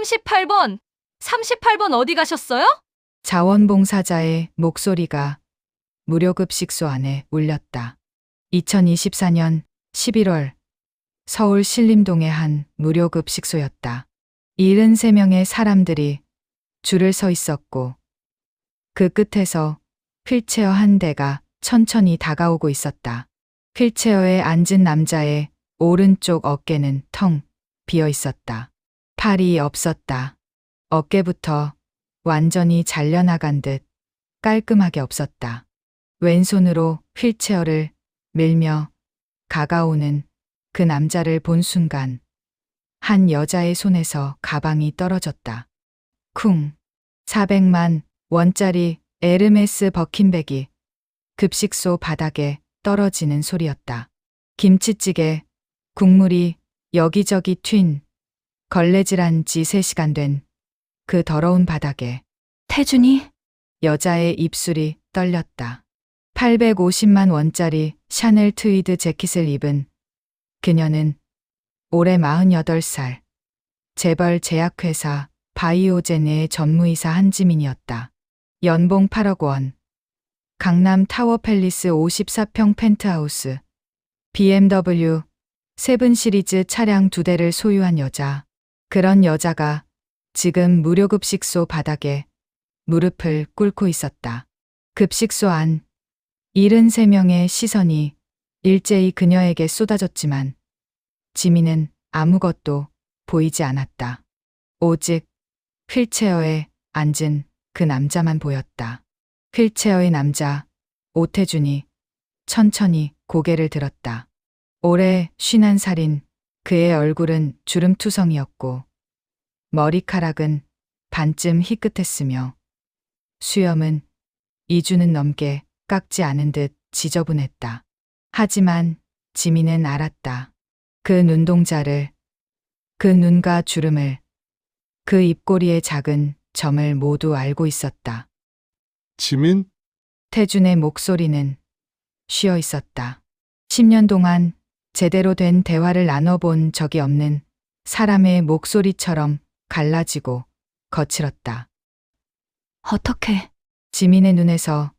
38번, 38번 어디 가셨어요? 자원봉사자의 목소리가 무료급식소 안에 울렸다. 2024년 11월 서울 신림동의 한 무료급식소였다. 73명의 사람들이 줄을 서 있었고 그 끝에서 휠체어 한 대가 천천히 다가오고 있었다. 휠체어에 앉은 남자의 오른쪽 어깨는 텅 비어 있었다. 팔이 없었다. 어깨부터 완전히 잘려나간 듯 깔끔하게 없었다. 왼손으로 휠체어를 밀며 가까우는 그 남자를 본 순간 한 여자의 손에서 가방이 떨어졌다. 쿵. 400만 원짜리 에르메스 버킨백이 급식소 바닥에 떨어지는 소리였다. 김치찌개, 국물이 여기저기 튄 걸레질한 지 3시간 된 그 더러운 바닥에 태준이? 여자의 입술이 떨렸다. 850만 원짜리 샤넬 트위드 재킷을 입은 그녀는 올해 48살 재벌 제약회사 바이오제네의 전무이사 한지민이었다. 연봉 8억 원, 강남 타워 팰리스 54평 펜트하우스, BMW 7 시리즈 차량 2대를 소유한 여자. 그런 여자가 지금 무료급식소 바닥에 무릎을 꿇고 있었다. 급식소 안 73명의 시선이 일제히 그녀에게 쏟아졌지만 지민은 아무것도 보이지 않았다. 오직 휠체어에 앉은 그 남자만 보였다. 휠체어의 남자 오태준이 천천히 고개를 들었다. 올해 51살인 그의 얼굴은 주름투성이었고 머리카락은 반쯤 희끗했으며 수염은 2주는 넘게 깎지 않은 듯 지저분했다. 하지만 지민은 알았다. 그 눈동자를, 그 눈과 주름을, 그 입꼬리의 작은 점을 모두 알고 있었다. 지민? 태준의 목소리는 쉬어 있었다. 10년 동안 제대로 된 대화를 나눠본 적이 없는 사람의 목소리처럼 갈라지고 거칠었다. 어떻게, 지민의 눈에서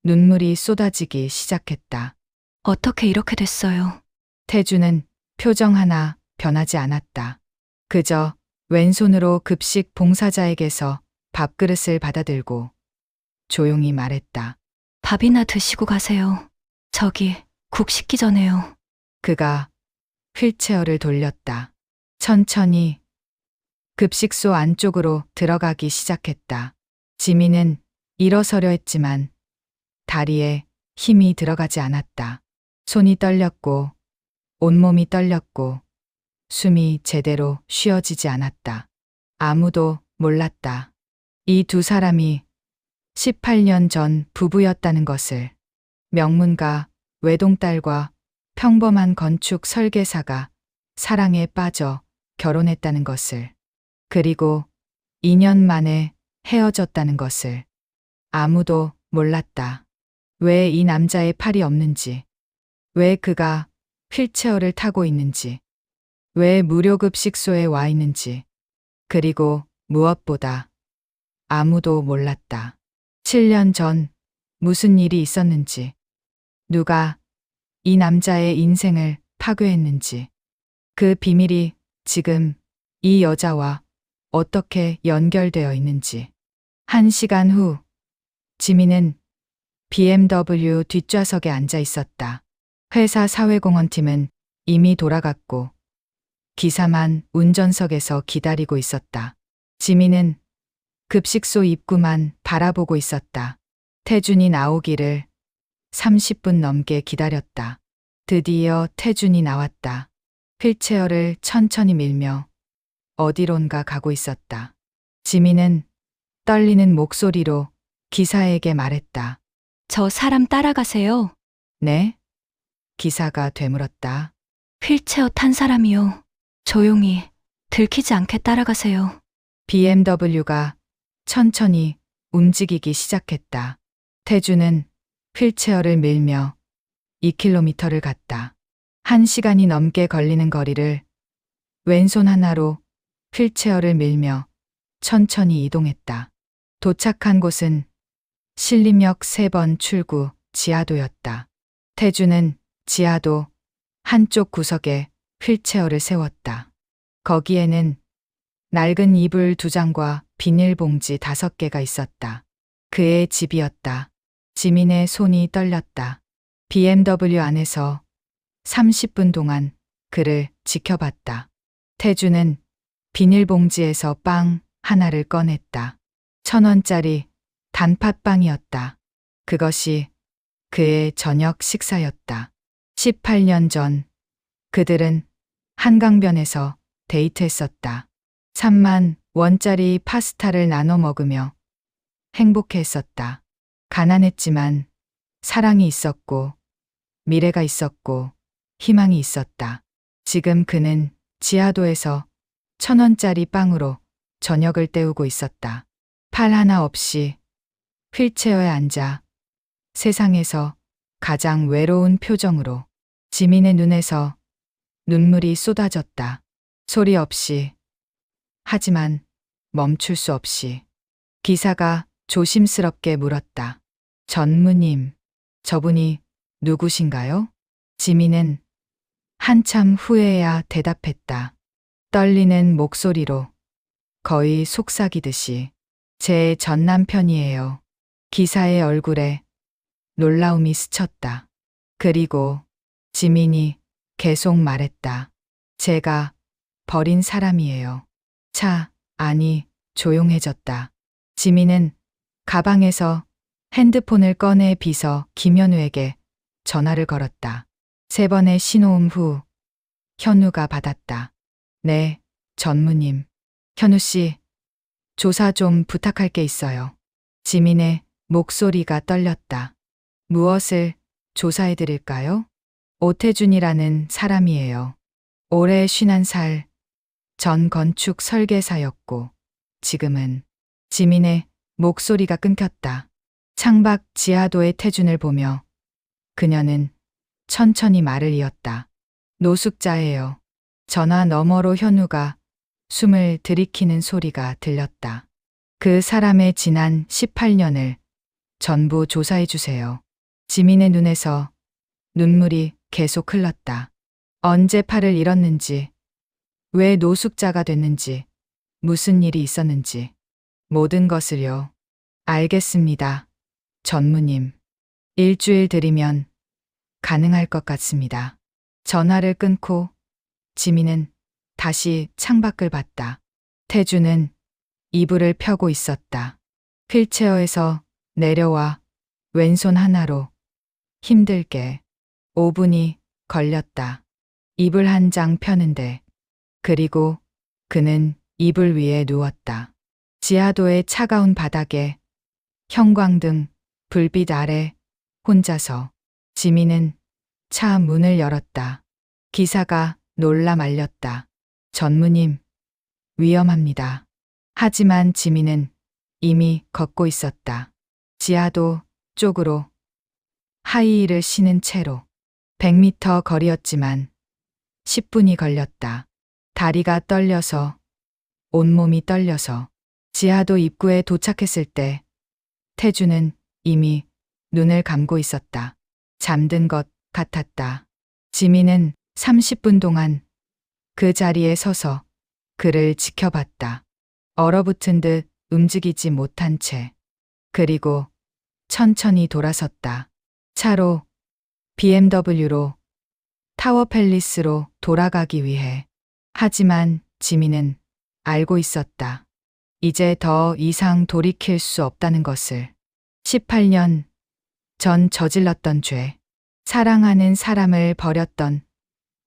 눈물이 쏟아지기 시작했다. 어떻게 이렇게 됐어요? 태준은 표정 하나 변하지 않았다. 그저 왼손으로 급식 봉사자에게서 밥그릇을 받아들고 조용히 말했다. 밥이나 드시고 가세요. 저기, 국 식기 전에요. 그가 휠체어를 돌렸다. 천천히 급식소 안쪽으로 들어가기 시작했다. 지민은 일어서려 했지만 다리에 힘이 들어가지 않았다. 손이 떨렸고 온몸이 떨렸고 숨이 제대로 쉬어지지 않았다. 아무도 몰랐다. 이 두 사람이 18년 전 부부였다는 것을. 명문가 외동딸과 평범한 건축 설계사가 사랑에 빠져 결혼했다는 것을. 그리고 2년 만에 헤어졌다는 것을. 아무도 몰랐다. 왜 이 남자의 팔이 없는지, 왜 그가 휠체어를 타고 있는지, 왜 무료급식소에 와 있는지, 그리고 무엇보다 아무도 몰랐다. 7년 전 무슨 일이 있었는지, 누가 이 남자의 인생을 파괴했는지, 그 비밀이 지금 이 여자와 어떻게 연결되어 있는지. 1시간 후, 지민은 BMW 뒷좌석에 앉아 있었다. 회사 사회공헌팀은 이미 돌아갔고, 기사만 운전석에서 기다리고 있었다. 지민은 급식소 입구만 바라보고 있었다. 태준이 나오기를 30분 넘게 기다렸다. 드디어 태준이 나왔다. 휠체어를 천천히 밀며 어디론가 가고 있었다. 지민은 떨리는 목소리로 기사에게 말했다. 저 사람 따라가세요. 네? 기사가 되물었다. 휠체어 탄 사람이요. 조용히, 들키지 않게 따라가세요. BMW가 천천히 움직이기 시작했다. 태준은 휠체어를 밀며 2km를 갔다. 1시간이 넘게 걸리는 거리를 왼손 하나로 휠체어를 밀며 천천히 이동했다. 도착한 곳은 신림역 3번 출구 지하도였다. 태주는 지하도 한쪽 구석에 휠체어를 세웠다. 거기에는 낡은 이불 2장과 비닐봉지 5개가 있었다. 그의 집이었다. 지민의 손이 떨렸다. BMW 안에서 30분 동안 그를 지켜봤다. 태주는 비닐봉지에서 빵 하나를 꺼냈다. 1,000원짜리 단팥빵이었다. 그것이 그의 저녁 식사였다. 18년 전 그들은 한강변에서 데이트했었다. 3만 원짜리 파스타를 나눠 먹으며 행복했었다. 가난했지만 사랑이 있었고 미래가 있었고 희망이 있었다. 지금 그는 지하도에서 1,000원짜리 빵으로 저녁을 때우고 있었다. 팔 하나 없이 휠체어에 앉아 세상에서 가장 외로운 표정으로. 지민의 눈에서 눈물이 쏟아졌다. 소리 없이, 하지만 멈출 수 없이. 기사가 조심스럽게 물었다. 전무님, 저분이 누구신가요? 지민은 한참 후에야 대답했다. 떨리는 목소리로, 거의 속삭이듯이. 제 전남편이에요. 기사의 얼굴에 놀라움이 스쳤다. 그리고 지민이 계속 말했다. 제가 버린 사람이에요. 아니, 조용해졌다. 지민은 가방에서 핸드폰을 꺼내 비서 김현우에게 전화를 걸었다. 3번의 신호음 후 현우가 받았다. 네, 전무님. 현우 씨, 조사 좀 부탁할 게 있어요. 지민의 목소리가 떨렸다. 무엇을 조사해 드릴까요? 오태준이라는 사람이에요. 올해 51살, 전 건축 설계사였고 지금은. 지민의 목소리가 끊겼다. 창밖 지하도의 태준을 보며 그녀는 천천히 말을 이었다. 노숙자예요. 전화 너머로 현우가 숨을 들이키는 소리가 들렸다. 그 사람의 지난 18년을 전부 조사해 주세요. 지민의 눈에서 눈물이 계속 흘렀다. 언제 팔을 잃었는지, 왜 노숙자가 됐는지, 무슨 일이 있었는지, 모든 것을요. 알겠습니다. 전무님. 일주일 드리면 가능할 것 같습니다. 전화를 끊고 지민은 다시 창밖을 봤다. 태주는 이불을 펴고 있었다. 휠체어에서 내려와 왼손 하나로 힘들게 5분이 걸렸다. 이불 한 장 펴는데. 그리고 그는 이불 위에 누웠다. 지하도의 차가운 바닥에 형광등 불빛 아래 혼자서. 지민은 차 문을 열었다. 기사가 놀라 말렸다. 전무님, 위험합니다. 하지만 지민은 이미 걷고 있었다. 지하도 쪽으로 하이힐을 신은 채로. 100m 거리였지만 10분이 걸렸다. 다리가 떨려서, 온몸이 떨려서. 지하도 입구에 도착했을 때 태주는 이미 눈을 감고 있었다. 잠든 것 같았다. 지민은 30분 동안 그 자리에 서서 그를 지켜봤다. 얼어붙은 듯 움직이지 못한 채. 그리고 천천히 돌아섰다. 차로, BMW로, 타워 팰리스로 돌아가기 위해. 하지만 지민은 알고 있었다. 이제 더 이상 돌이킬 수 없다는 것을. 18년 전 저질렀던 죄, 사랑하는 사람을 버렸던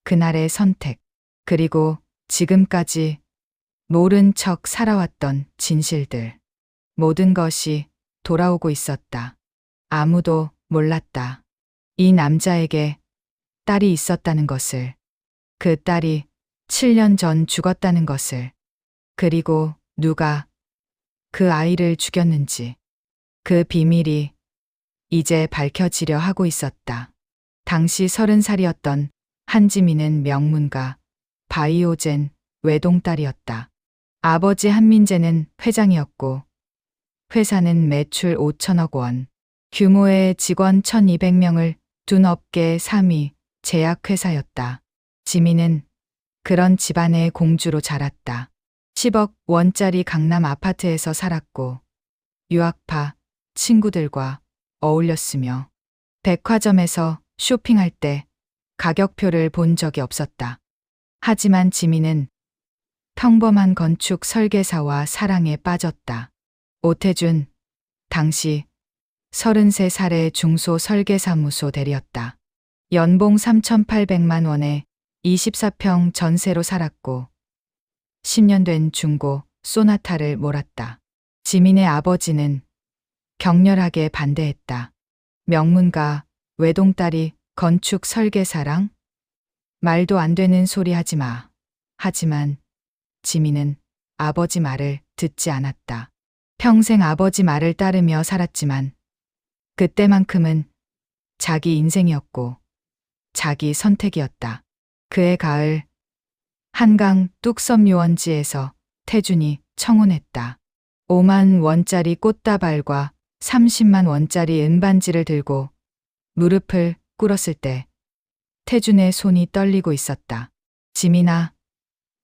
그날의 선택, 그리고 지금까지 모른 척 살아왔던 진실들. 모든 것이 돌아오고 있었다. 아무도 몰랐다. 이 남자에게 딸이 있었다는 것을. 그 딸이 7년 전 죽었다는 것을. 그리고 누가 그 아이를 죽였는지. 그 비밀이 이제 밝혀지려 하고 있었다. 당시 30살이었던 한지민은 명문가 바이오젠 외동딸이었다. 아버지 한민재는 회장이었고 회사는 매출 5천억 원, 규모의 직원 1200명을 둔 업계 3위 제약회사였다. 지민은 그런 집안의 공주로 자랐다. 10억 원짜리 강남 아파트에서 살았고 유학파 친구들과 어울렸으며 백화점에서 쇼핑할 때 가격표를 본 적이 없었다. 하지만 지민은 평범한 건축 설계사와 사랑에 빠졌다. 오태준, 당시 33살의 중소 설계사무소 대리였다. 연봉 3,800만 원에 24평 전세로 살았고 10년 된 중고 소나타를 몰았다. 지민의 아버지는 격렬하게 반대했다. 명문가 외동딸이 건축 설계사랑? 말도 안 되는 소리 하지 마. 하지만 지민은 아버지 말을 듣지 않았다. 평생 아버지 말을 따르며 살았지만 그때만큼은 자기 인생이었고 자기 선택이었다. 그해 가을 한강 뚝섬 유원지에서 태준이 청혼했다. 5만 원짜리 꽃다발과 30만 원짜리 은반지를 들고 무릎을 꿇었을 때 태준의 손이 떨리고 있었다. 지민아,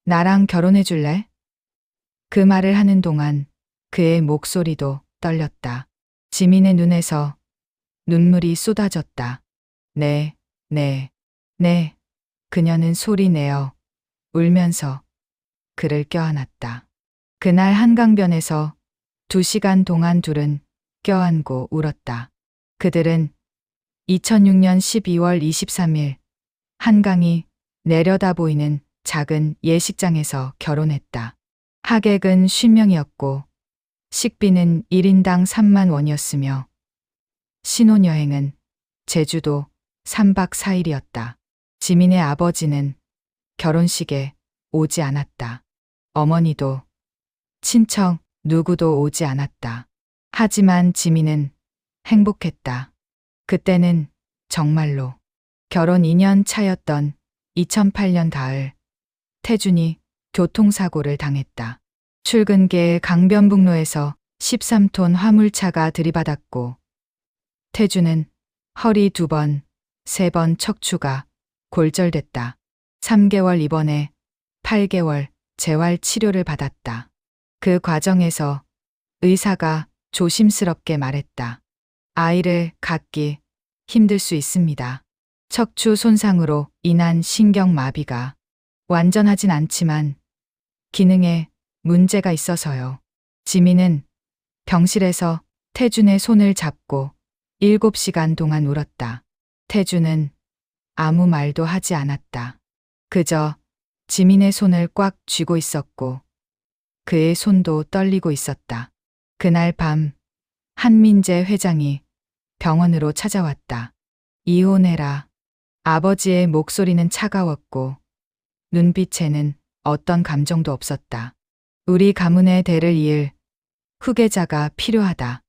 나랑 결혼해 줄래? 그 말을 하는 동안 그의 목소리도 떨렸다. 지민의 눈에서 눈물이 쏟아졌다. 네. 그녀는 소리 내어 울면서 그를 껴안았다. 그날 한강변에서 2시간 동안 둘은 껴안고 울었다. 그들은 2006년 12월 23일 한강이 내려다 보이는 작은 예식장에서 결혼했다. 하객은 50명이었고 식비는 1인당 3만 원이었으며 신혼여행은 제주도 3박 4일이었다. 지민의 아버지는 결혼식에 오지 않았다. 어머니도 친척 누구도 오지 않았다. 하지만 지민은 행복했다. 그때는 정말로 결혼 2년 차였던 2008년 가을 태준이 교통사고를 당했다. 출근길 강변북로에서 13톤 화물차가 들이받았고 태준은 허리 2번, 3번 척추가 골절됐다. 3개월 입원해 8개월 재활 치료를 받았다. 그 과정에서 의사가 조심스럽게 말했다. 아이를 갖기 힘들 수 있습니다. 척추 손상으로 인한 신경마비가 완전하진 않지만 기능에 문제가 있어서요. 지민은 병실에서 태준의 손을 잡고 7시간 동안 울었다. 태준은 아무 말도 하지 않았다. 그저 지민의 손을 꽉 쥐고 있었고 그의 손도 떨리고 있었다. 그날 밤 한민재 회장이 병원으로 찾아왔다. 이혼해라. 아버지의 목소리는 차가웠고 눈빛에는 어떤 감정도 없었다. 우리 가문의 대를 이을 후계자가 필요하다.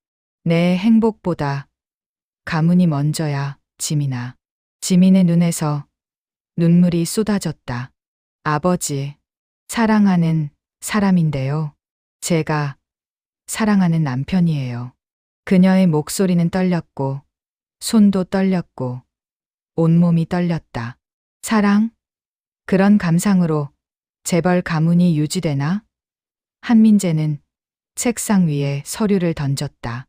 내 행복보다 가문이 먼저야, 지민아. 지민의 눈에서 눈물이 쏟아졌다. 아버지, 사랑하는 사람인데요. 제가 사랑하는 남편이에요. 그녀의 목소리는 떨렸고 손도 떨렸고 온몸이 떨렸다. 사랑? 그런 감상으로 재벌 가문이 유지되나? 한민재는 책상 위에 서류를 던졌다.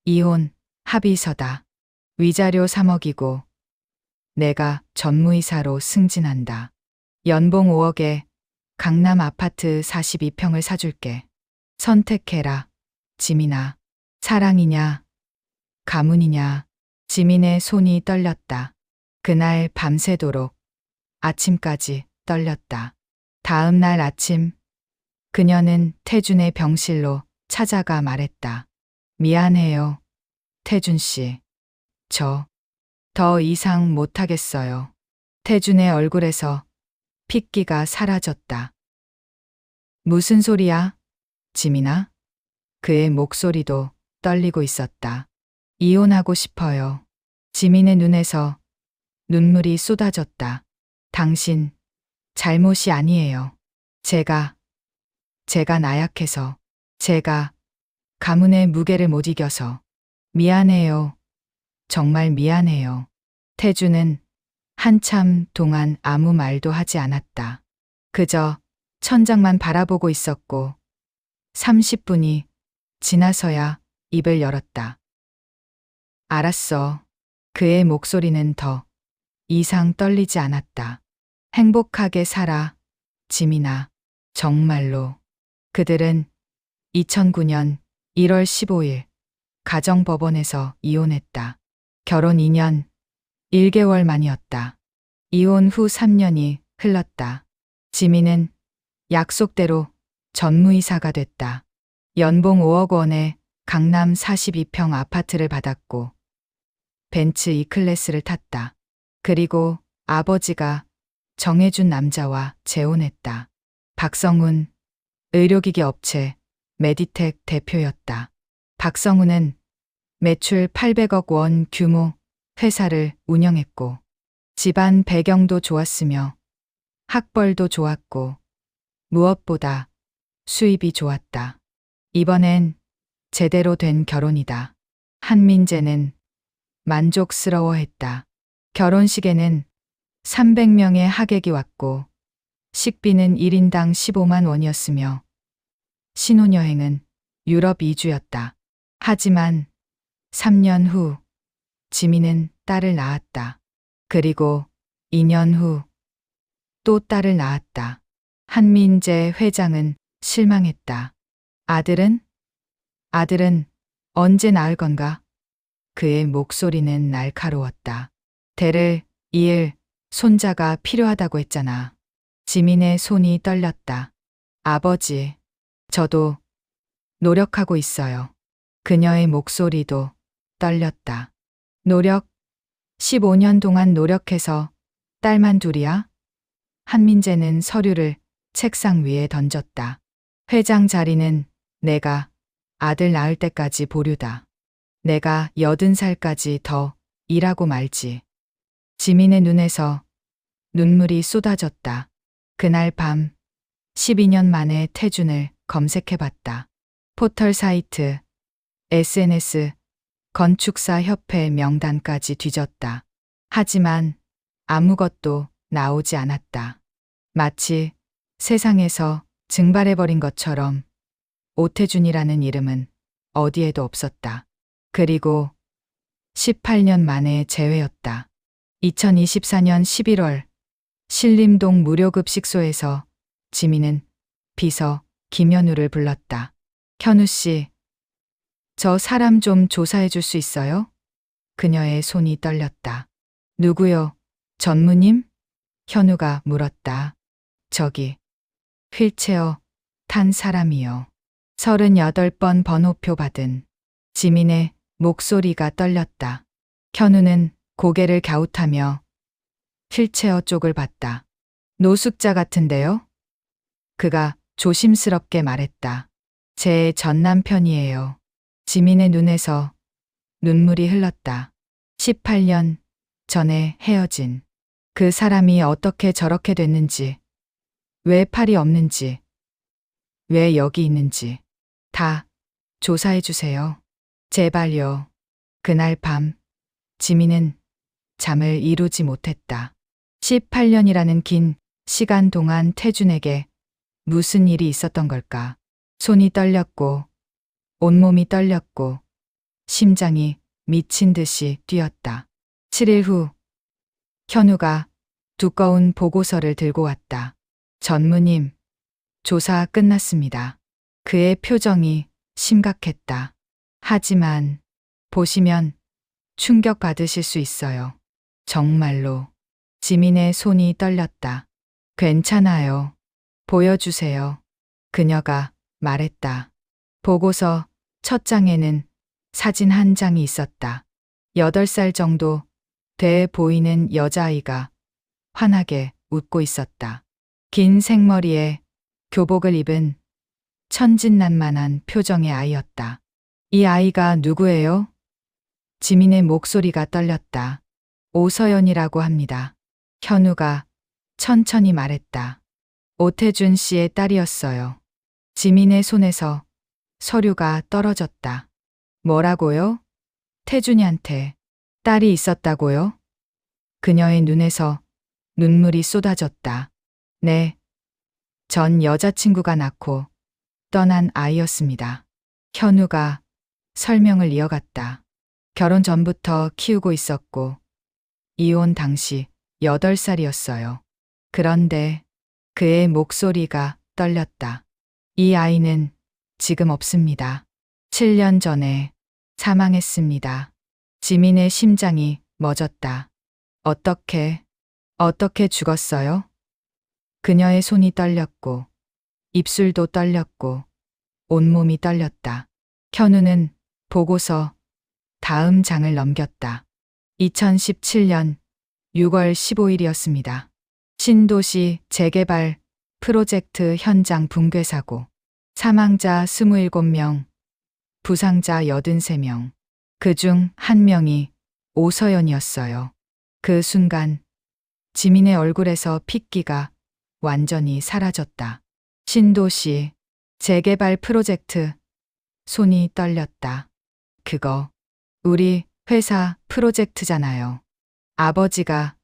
이혼 합의서다. 위자료 3억이고 내가 전무이사로 승진한다. 연봉 5억에 강남 아파트 42평을 사줄게. 선택해라. 지민아. 사랑이냐? 가문이냐? 지민의 손이 떨렸다. 그날 밤새도록 아침까지 떨렸다. 다음 날 아침 그녀는 태준의 병실로 찾아가 말했다. 미안해요. 태준 씨. 저 더 이상 못하겠어요. 태준의 얼굴에서 핏기가 사라졌다. 무슨 소리야? 지민아? 그의 목소리도 떨리고 있었다. 이혼하고 싶어요. 지민의 눈에서 눈물이 쏟아졌다. 당신 잘못이 아니에요. 제가 제가 나약해서, 제가 가문의 무게를 못 이겨서 미안해요. 정말 미안해요. 태주는 한참 동안 아무 말도 하지 않았다. 그저 천장만 바라보고 있었고 30분이 지나서야 입을 열었다. 알았어. 그의 목소리는 더 이상 떨리지 않았다. 행복하게 살아, 지민아. 정말로. 그들은 2009년 1월 15일 가정법원에서 이혼했다. 결혼 2년 1개월 만이었다. 이혼 후 3년이 흘렀다. 지민은 약속대로 전무이사가 됐다. 연봉 5억 원에 강남 42평 아파트를 받았고 벤츠 E클래스를 탔다. 그리고 아버지가 정해준 남자와 재혼했다. 박성훈, 의료기기 업체 메디텍 대표였다. 박성훈은 매출 800억 원 규모 회사를 운영했고 집안 배경도 좋았으며 학벌도 좋았고 무엇보다 수입이 좋았다. 이번엔 제대로 된 결혼이다. 한민재는 만족스러워했다. 결혼식에는 300명의 하객이 왔고 식비는 1인당 15만 원이었으며 신혼여행은 유럽 2주였다. 하지만 3년 후 지민은 딸을 낳았다. 그리고 2년 후 또 딸을 낳았다. 한민재 회장은 실망했다. 아들은 언제 낳을 건가? 그의 목소리는 날카로웠다. 대를 이을 손자가 필요하다고 했잖아. 지민의 손이 떨렸다. 아버지, 저도 노력하고 있어요. 그녀의 목소리도 떨렸다. 노력? 15년 동안 노력해서 딸만 둘이야? 한민재는 서류를 책상 위에 던졌다. 회장 자리는 내가 아들 낳을 때까지 보류다. 내가 80살까지 더 일하고 말지. 지민의 눈에서 눈물이 쏟아졌다. 그날 밤 12년 만에 태준을 검색해봤다. 포털 사이트, SNS, 건축사 협회 명단까지 뒤졌다. 하지만 아무것도 나오지 않았다. 마치 세상에서 증발해버린 것처럼 오태준이라는 이름은 어디에도 없었다. 그리고 18년 만에 재회였다. 2024년 11월 신림동 무료급식소에서 지민은 비서 김현우를 불렀다. 현우 씨, 저 사람 좀 조사해 줄 수 있어요? 그녀의 손이 떨렸다. 누구요? 전무님? 현우가 물었다. 저기, 휠체어 탄 사람이요. 38번 번호표 받은. 지민의 목소리가 떨렸다. 현우는 고개를 갸웃하며 휠체어 쪽을 봤다. 노숙자 같은데요? 그가 조심스럽게 말했다. 제 전 남편이에요. 지민의 눈에서 눈물이 흘렀다. 18년 전에 헤어진 그 사람이 어떻게 저렇게 됐는지, 왜 팔이 없는지, 왜 여기 있는지 다 조사해 주세요. 제발요. 그날 밤 지민은 잠을 이루지 못했다. 18년이라는 긴 시간 동안 태준에게 무슨 일이 있었던 걸까? 손이 떨렸고 온몸이 떨렸고 심장이 미친 듯이 뛰었다. 7일 후 현우가 두꺼운 보고서를 들고 왔다. 전무님, 조사 끝났습니다. 그의 표정이 심각했다. 하지만 보시면 충격받으실 수 있어요. 정말로. 지민의 손이 떨렸다. 괜찮아요. 보여주세요. 그녀가 말했다. 보고서 첫 장에는 사진 한 장이 있었다. 8살 정도 돼 보이는 여자아이가 환하게 웃고 있었다. 긴 생머리에 교복을 입은 천진난만한 표정의 아이였다. 이 아이가 누구예요? 지민의 목소리가 떨렸다. 오서연이라고 합니다. 현우가 천천히 말했다. 오태준 씨의 딸이었어요. 지민의 손에서 서류가 떨어졌다. 뭐라고요? 태준이한테 딸이 있었다고요? 그녀의 눈에서 눈물이 쏟아졌다. 네. 전 여자친구가 낳고 떠난 아이였습니다. 현우가 설명을 이어갔다. 결혼 전부터 키우고 있었고, 이혼 당시 8살이었어요. 그런데 그의 목소리가 떨렸다. 이 아이는 지금 없습니다. 7년 전에 사망했습니다. 지민의 심장이 멎었다. 어떻게 죽었어요? 그녀의 손이 떨렸고, 입술도 떨렸고, 온몸이 떨렸다. 현우는 보고서 다음 장을 넘겼다. 2017년 6월 15일이었습니다. 신도시 재개발 프로젝트 현장 붕괴 사고. 사망자 27명, 부상자 83명. 그중 한 명이 오서연이었어요. 그 순간 지민의 얼굴에서 핏기가 완전히 사라졌다. 신도시 재개발 프로젝트. 손이 떨렸다. 그거 우리 회사 프로젝트잖아요. 아버지가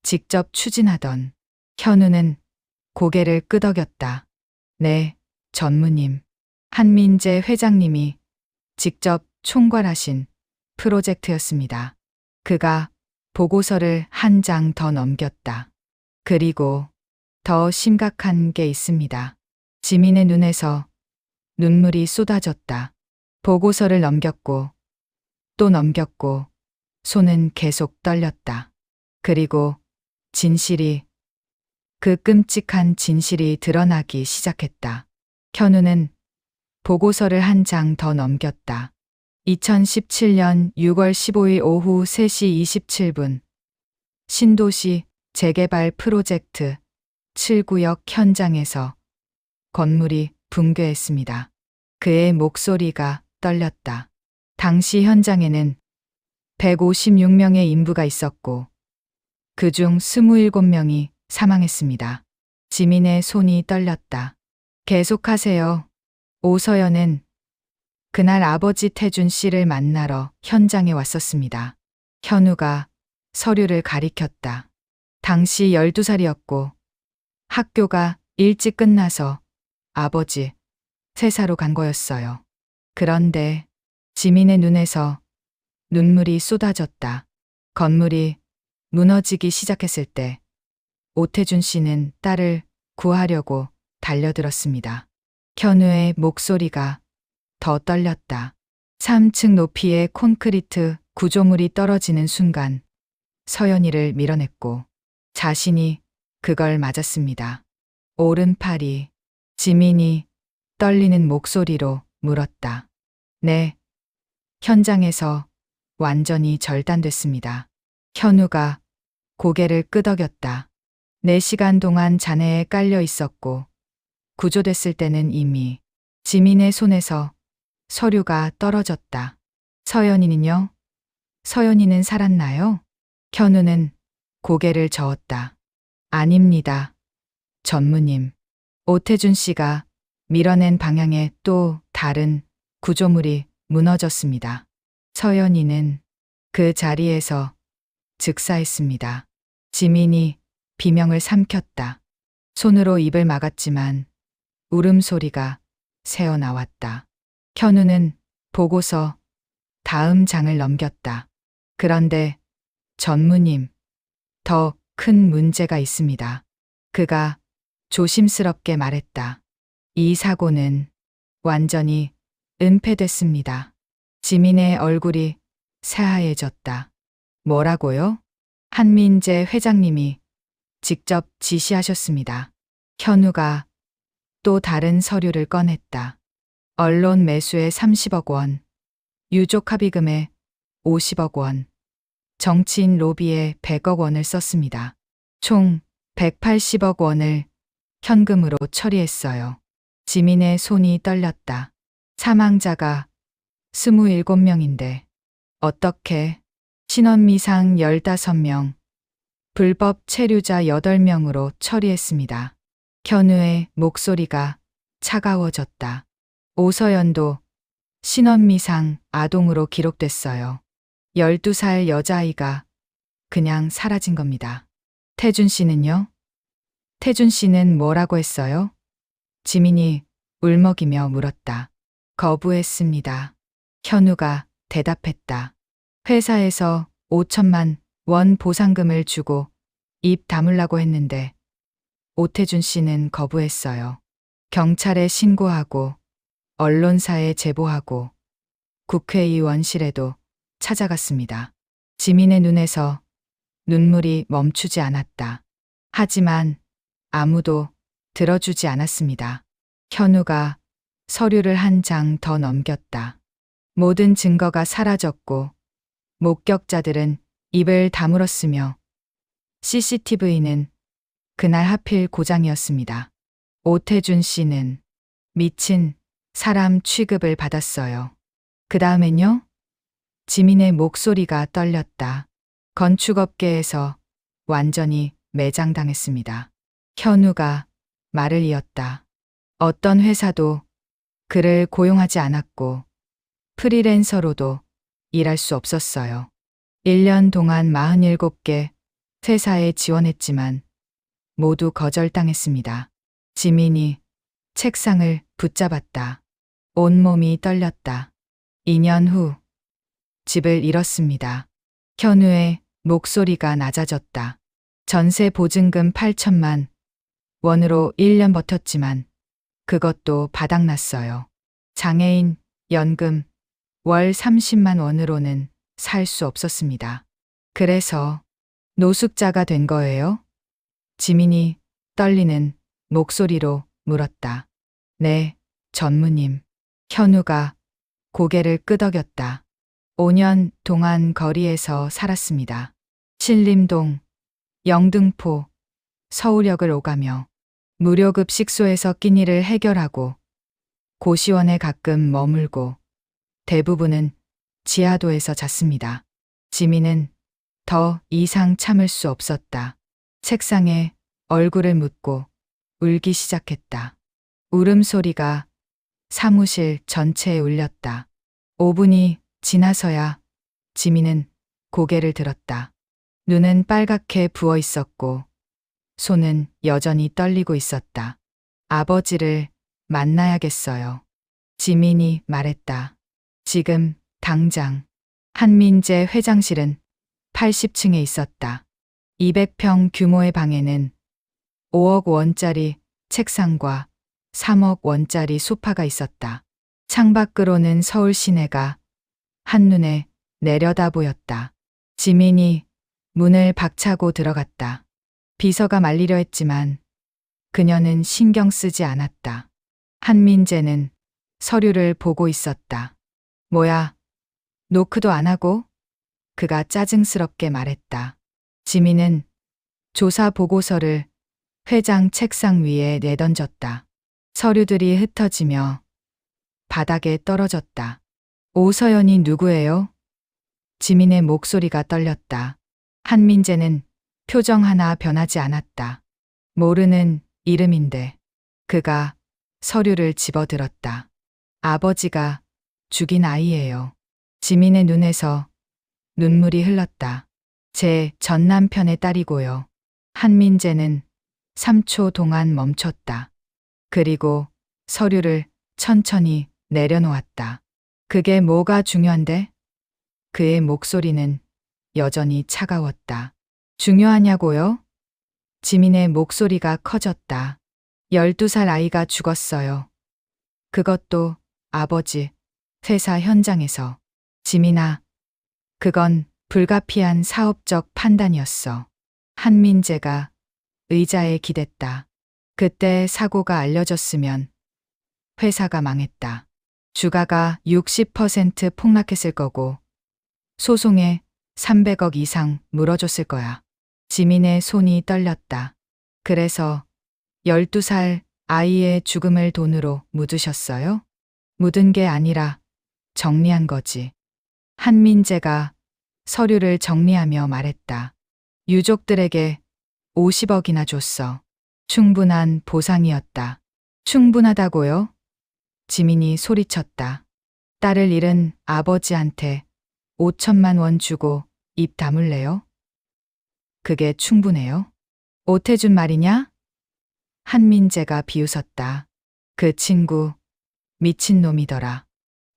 직접 추진하던. 현우는 고개를 끄덕였다. 네, 전무님. 한민재 회장님이 직접 총괄하신 프로젝트였습니다. 그가 보고서를 한 장 더 넘겼다. 그리고 더 심각한 게 있습니다. 지민의 눈에서 눈물이 쏟아졌다. 보고서를 넘겼고 또 넘겼고 손은 계속 떨렸다. 그리고 진실이, 그 끔찍한 진실이 드러나기 시작했다. 현우는 보고서를 한 장 더 넘겼다. 2017년 6월 15일 오후 3시 27분 신도시 재개발 프로젝트 7구역 현장에서 건물이 붕괴했습니다. 그의 목소리가 떨렸다. 당시 현장에는 156명의 인부가 있었고 그중 27명이 사망했습니다. 지민의 손이 떨렸다. 계속하세요. 오서연은 그날 아버지 태준 씨를 만나러 현장에 왔었습니다. 현우가 서류를 가리켰다. 당시 12살이었고 학교가 일찍 끝나서 아버지 세사로 간 거였어요. 그런데 지민의 눈에서 눈물이 쏟아졌다. 건물이 무너지기 시작했을 때 오태준 씨는 딸을 구하려고 달려들었습니다. 현우의 목소리가 더 떨렸다. 3층 높이의 콘크리트 구조물이 떨어지는 순간 서연이를 밀어냈고 자신이 그걸 맞았습니다. 오른팔이. 지민이 떨리는 목소리로 물었다. 네. 현장에서 완전히 절단됐습니다. 현우가 고개를 끄덕였다. 4시간 동안 잔해에 깔려 있었고 구조됐을 때는 이미. 지민의 손에서 서류가 떨어졌다. 서연이는요? 서연이는 살았나요? 현우는 고개를 저었다. 아닙니다. 전무님. 오태준 씨가 밀어낸 방향에 또 다른 구조물이 무너졌습니다. 서연이는 그 자리에서 즉사했습니다. 지민이 비명을 삼켰다. 손으로 입을 막았지만 울음소리가 새어나왔다. 현우는 보고서 다음 장을 넘겼다. 그런데 전무님, 더 큰 문제가 있습니다. 그가 조심스럽게 말했다. 이 사고는 완전히 은폐됐습니다. 지민의 얼굴이 새하얘졌다. 뭐라고요? 한민재 회장님이 직접 지시하셨습니다. 현우가 또 다른 서류를 꺼냈다. 언론 매수에 30억 원, 유족 합의금에 50억 원, 정치인 로비에 100억 원을 썼습니다. 총 180억 원을 현금으로 처리했어요. 지민의 손이 떨렸다. 사망자가 27명인데 어떻게 신원미상 15명, 불법 체류자 8명으로 처리했습니다. 현우의 목소리가 차가워졌다. 오서연도 신원미상 아동으로 기록됐어요. 12살 여자아이가 그냥 사라진 겁니다. 태준 씨는요? 태준 씨는 뭐라고 했어요? 지민이 울먹이며 물었다. 거부했습니다. 현우가 대답했다. 회사에서 5천만 원 보상금을 주고 입 다물라고 했는데 오태준 씨는 거부했어요. 경찰에 신고하고 언론사에 제보하고 국회의원실에도 찾아갔습니다. 지민의 눈에서 눈물이 멈추지 않았다. 하지만 아무도 들어주지 않았습니다. 현우가 서류를 한 장 더 넘겼다. 모든 증거가 사라졌고 목격자들은 입을 다물었으며 CCTV는 그날 하필 고장이었습니다. 오태준 씨는 미친 사람 취급을 받았어요. 그 다음엔요? 지민의 목소리가 떨렸다. 건축업계에서 완전히 매장당했습니다. 현우가 말을 이었다. 어떤 회사도 그를 고용하지 않았고 프리랜서로도 일할 수 없었어요. 1년 동안 47개 회사에 지원했지만 모두 거절당했습니다. 지민이 책상을 붙잡았다. 온몸이 떨렸다. 2년 후 집을 잃었습니다. 현우의 목소리가 낮아졌다. 전세 보증금 8천만 원으로 1년 버텼지만 그것도 바닥났어요. 장애인 연금 월 30만 원으로는 살 수 없었습니다. 그래서 노숙자가 된 거예요? 지민이 떨리는 목소리로 물었다. 네, 전무님. 현우가 고개를 끄덕였다. 5년 동안 거리에서 살았습니다. 신림동, 영등포, 서울역을 오가며 무료급식소에서 끼니를 해결하고 고시원에 가끔 머물고 대부분은 지하도에서 잤습니다. 지민은 더 이상 참을 수 없었다. 책상에 얼굴을 묻고 울기 시작했다. 울음소리가 사무실 전체에 울렸다. 5분이 지나서야 지민은 고개를 들었다. 눈은 빨갛게 부어 있었고 손은 여전히 떨리고 있었다. 아버지를 만나야겠어요. 지민이 말했다. 지금 당장. 한민재 회장실은 80층에 있었다. 200평 규모의 방에는 5억 원짜리 책상과 3억 원짜리 소파가 있었다. 창밖으로는 서울 시내가 한눈에 내려다 보였다. 지민이 문을 박차고 들어갔다. 비서가 말리려 했지만 그녀는 신경 쓰지 않았다. 한민재는 서류를 보고 있었다. 뭐야, 노크도 안 하고? 그가 짜증스럽게 말했다. 지민은 조사 보고서를 회장 책상 위에 내던졌다. 서류들이 흩어지며 바닥에 떨어졌다. 오서연이 누구예요? 지민의 목소리가 떨렸다. 한민재는 표정 하나 변하지 않았다. 모르는 이름인데 그가 서류를 집어들었다. 아버지가 죽인 아이예요. 지민의 눈에서 눈물이 흘렀다. 제 전 남편의 딸이고요. 한민재는 3초 동안 멈췄다. 그리고 서류를 천천히 내려놓았다. 그게 뭐가 중요한데? 그의 목소리는 여전히 차가웠다. 중요하냐고요? 지민의 목소리가 커졌다. 12살 아이가 죽었어요. 그것도 아버지 회사 현장에서. 지민아, 그건 불가피한 사업적 판단이었어. 한민재가 의자에 기댔다. 그때 사고가 알려졌으면 회사가 망했다. 주가가 60% 폭락했을 거고 소송에 300억 이상 물어줬을 거야. 지민의 손이 떨렸다. 그래서 12살 아이의 죽음을 돈으로 묻으셨어요? 묻은 게 아니라 정리한 거지. 한민재가 서류를 정리하며 말했다. 유족들에게 50억이나 줬어. 충분한 보상이었다. 충분하다고요? 지민이 소리쳤다. 딸을 잃은 아버지한테 5천만 원 주고 입 다물래요? 그게 충분해요? 오태준 말이냐? 한민재가 비웃었다. 그 친구 미친놈이더라.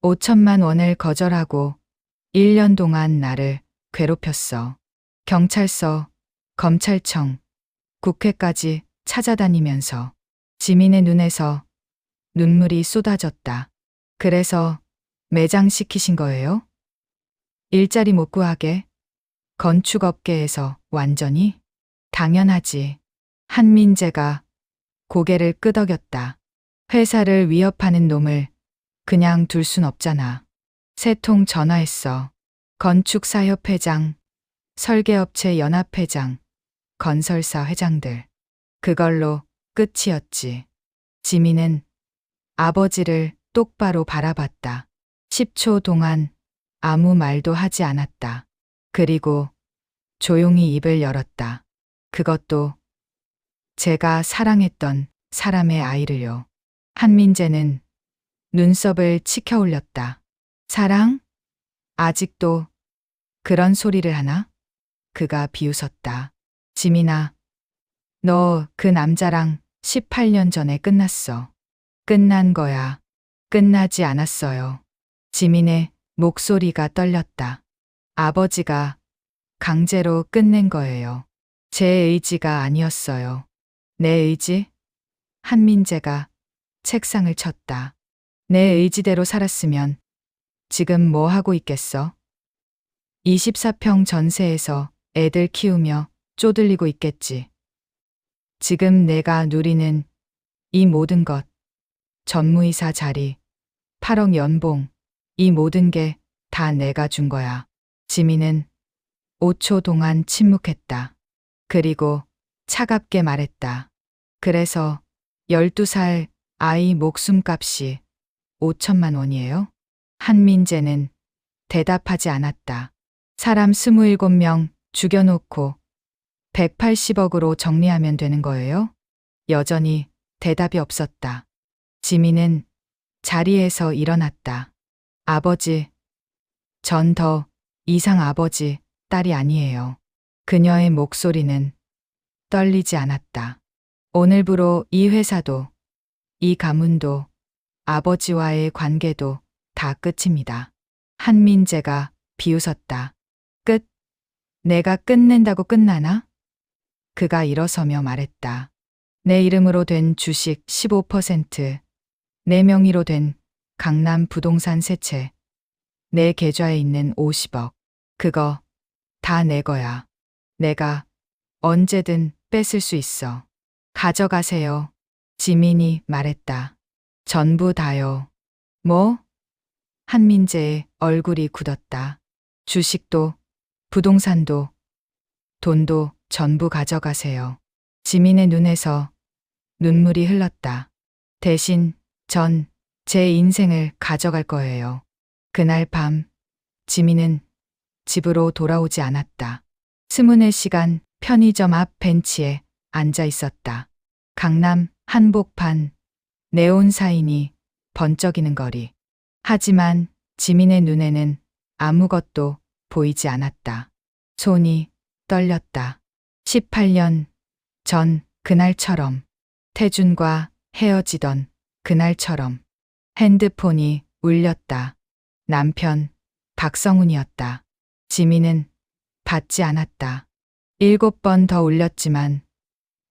5천만 원을 거절하고 1년 동안 나를 괴롭혔어. 경찰서, 검찰청, 국회까지 찾아다니면서 지민의 눈에서 눈물이 쏟아졌다. 그래서 매장시키신 거예요? 일자리 못 구하게? 건축업계에서 완전히? 당연하지. 한민재가 고개를 끄덕였다. 회사를 위협하는 놈을 그냥 둘 순 없잖아. 세 통 전화했어. 건축사협회장, 설계업체 연합회장, 건설사 회장들. 그걸로 끝이었지. 지민은 아버지를 똑바로 바라봤다. 10초 동안 아무 말도 하지 않았다. 그리고 조용히 입을 열었다. 그것도 제가 사랑했던 사람의 아이를요. 한민재는 눈썹을 치켜 올렸다. 사랑? 아직도 그런 소리를 하나? 그가 비웃었다. 지민아, 너 그 남자랑 18년 전에 끝났어. 끝난 거야. 끝나지 않았어요. 지민의 목소리가 떨렸다. 아버지가 강제로 끝낸 거예요. 제 의지가 아니었어요. 내 의지? 한민재가 책상을 쳤다. 내 의지대로 살았으면 지금 뭐 하고 있겠어? 24평 전세에서 애들 키우며 쪼들리고 있겠지. 지금 내가 누리는 이 모든 것, 전무이사 자리, 8억 연봉, 이 모든 게 다 내가 준 거야. 지민은 5초 동안 침묵했다. 그리고 차갑게 말했다. 그래서 12살 아이 목숨값이 5천만 원이에요? 한민재는 대답하지 않았다. 사람 27명 죽여놓고 180억으로 정리하면 되는 거예요? 여전히 대답이 없었다. 지민은 자리에서 일어났다. 아버지, 전 더 이상 아버지, 딸이 아니에요. 그녀의 목소리는 떨리지 않았다. 오늘부로 이 회사도, 이 가문도, 아버지와의 관계도 다 끝입니다. 한민재가 비웃었다. 끝? 내가 끝낸다고 끝나나? 그가 일어서며 말했다. 내 이름으로 된 주식 15%, 내 명의로 된 강남 부동산 세 채, 내 계좌에 있는 50억, 그거 다 내 거야. 내가 언제든 뺏을 수 있어. 가져가세요. 지민이 말했다. 전부 다요. 뭐? 한민재의 얼굴이 굳었다. 주식도, 부동산도, 돈도 전부 가져가세요. 지민의 눈에서 눈물이 흘렀다. 대신 전 제 인생을 가져갈 거예요. 그날 밤 지민은 집으로 돌아오지 않았다. 24시간 편의점 앞 벤치에 앉아 있었다. 강남 한복판 네온 사인이 번쩍이는 거리. 하지만 지민의 눈에는 아무것도 보이지 않았다. 손이 떨렸다. 18년 전 그날처럼, 태준과 헤어지던 그날처럼. 핸드폰이 울렸다. 남편 박성훈이었다. 지민은 받지 않았다. 7번 더 울렸지만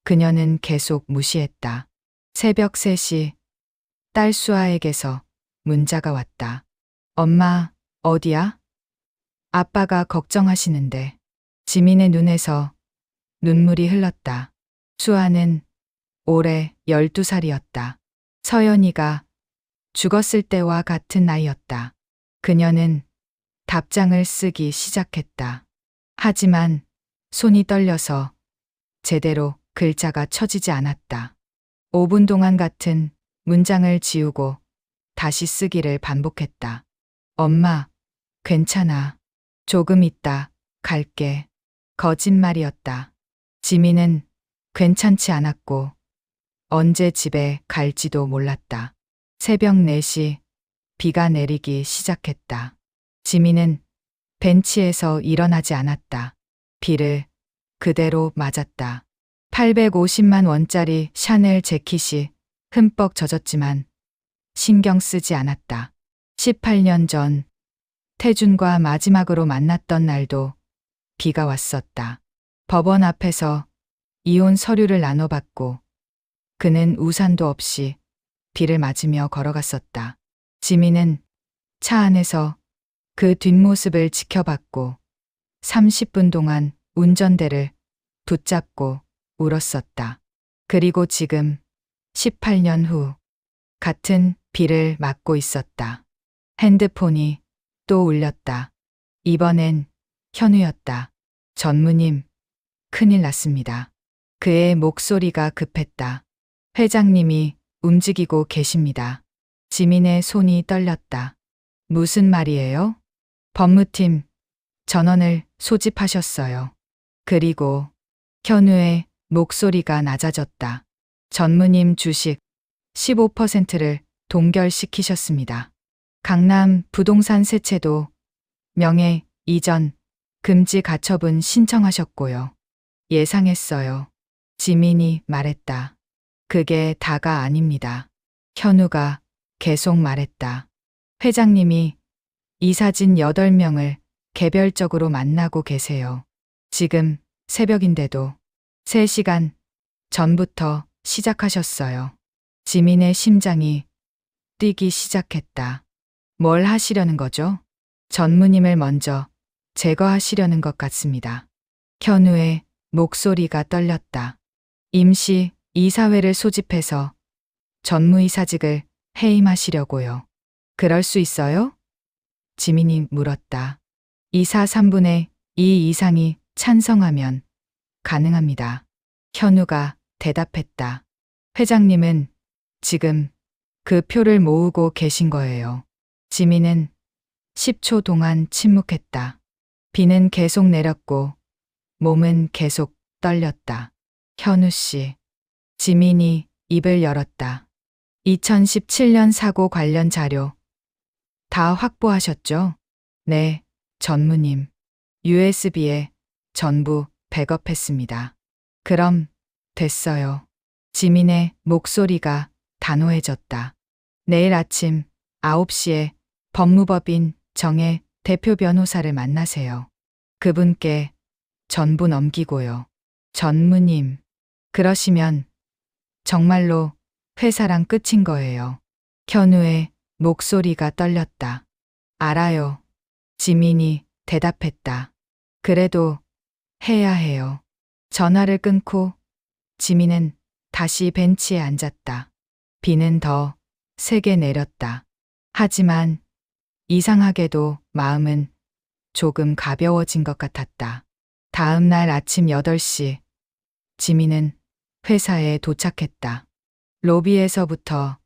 그녀는 계속 무시했다. 새벽 3시 딸 수아에게서 문자가 왔다. 엄마, 어디야? 아빠가 걱정하시는데. 지민의 눈에서 눈물이 흘렀다. 수아는 올해 12살이었다. 서연이가 죽었을 때와 같은 나이였다. 그녀는 답장을 쓰기 시작했다. 하지만 손이 떨려서 제대로 글자가 쳐지지 않았다. 5분 동안 같은 문장을 지우고 다시 쓰기를 반복했다. 엄마, 괜찮아. 조금 있다 갈게. 거짓말이었다. 지민은 괜찮지 않았고 언제 집에 갈지도 몰랐다. 새벽 4시 비가 내리기 시작했다. 지민은 벤치에서 일어나지 않았다. 비를 그대로 맞았다. 850만 원짜리 샤넬 재킷이 흠뻑 젖었지만 신경 쓰지 않았다. 18년 전 태준과 마지막으로 만났던 날도 비가 왔었다. 법원 앞에서 이혼 서류를 나눠받고 그는 우산도 없이 비를 맞으며 걸어갔었다. 지민은 차 안에서 그 뒷모습을 지켜봤고 30분 동안 운전대를 붙잡고 울었었다. 그리고 지금 18년 후 같은 비를 맞고 있었다. 핸드폰이 또 울렸다. 이번엔 현우였다. 전무님, 큰일 났습니다. 그의 목소리가 급했다. 회장님이 움직이고 계십니다. 지민의 손이 떨렸다. 무슨 말이에요? 법무팀 전원을 소집하셨어요. 그리고 현우의 목소리가 낮아졌다. 전무님 주식 15%를 동결시키셨습니다. 강남 부동산 세채도 명예 이전 금지 가처분 신청하셨고요. 예상했어요. 지민이 말했다. 그게 다가 아닙니다. 현우가 계속 말했다. 회장님이 이사진 8명을 개별적으로 만나고 계세요. 지금 새벽인데도 3시간 전부터 시작하셨어요. 지민의 심장이 뛰기 시작했다. 뭘 하시려는 거죠? 전무님을 먼저 제거하시려는 것 같습니다. 현우의 목소리가 떨렸다. 임시 이사회를 소집해서 전무이사직을 해임하시려고요. 그럴 수 있어요? 지민이 물었다. 이사 3분의 2 이상이 찬성하면 가능합니다. 현우가 대답했다. 회장님은 지금 그 표를 모으고 계신 거예요. 지민은 10초 동안 침묵했다. 비는 계속 내렸고 몸은 계속 떨렸다. 현우 씨. 지민이 입을 열었다. 2017년 사고 관련 자료 다 확보하셨죠? 네, 전무님. USB에 전부 백업했습니다. 그럼 됐어요. 지민의 목소리가 단호해졌다. 내일 아침 9시에 법무법인 정의 대표 변호사를 만나세요. 그분께 전부 넘기고요. 전무님, 그러시면 정말로 회사랑 끝인 거예요. 현우의 목소리가 떨렸다. 알아요. 지민이 대답했다. 그래도 해야 해요. 전화를 끊고 지민은 다시 벤치에 앉았다. 비는 더 세게 내렸다. 하지만 이상하게도 마음은 조금 가벼워진 것 같았다. 다음 날 아침 8시 지민은 회사에 도착했다. 로비에서부터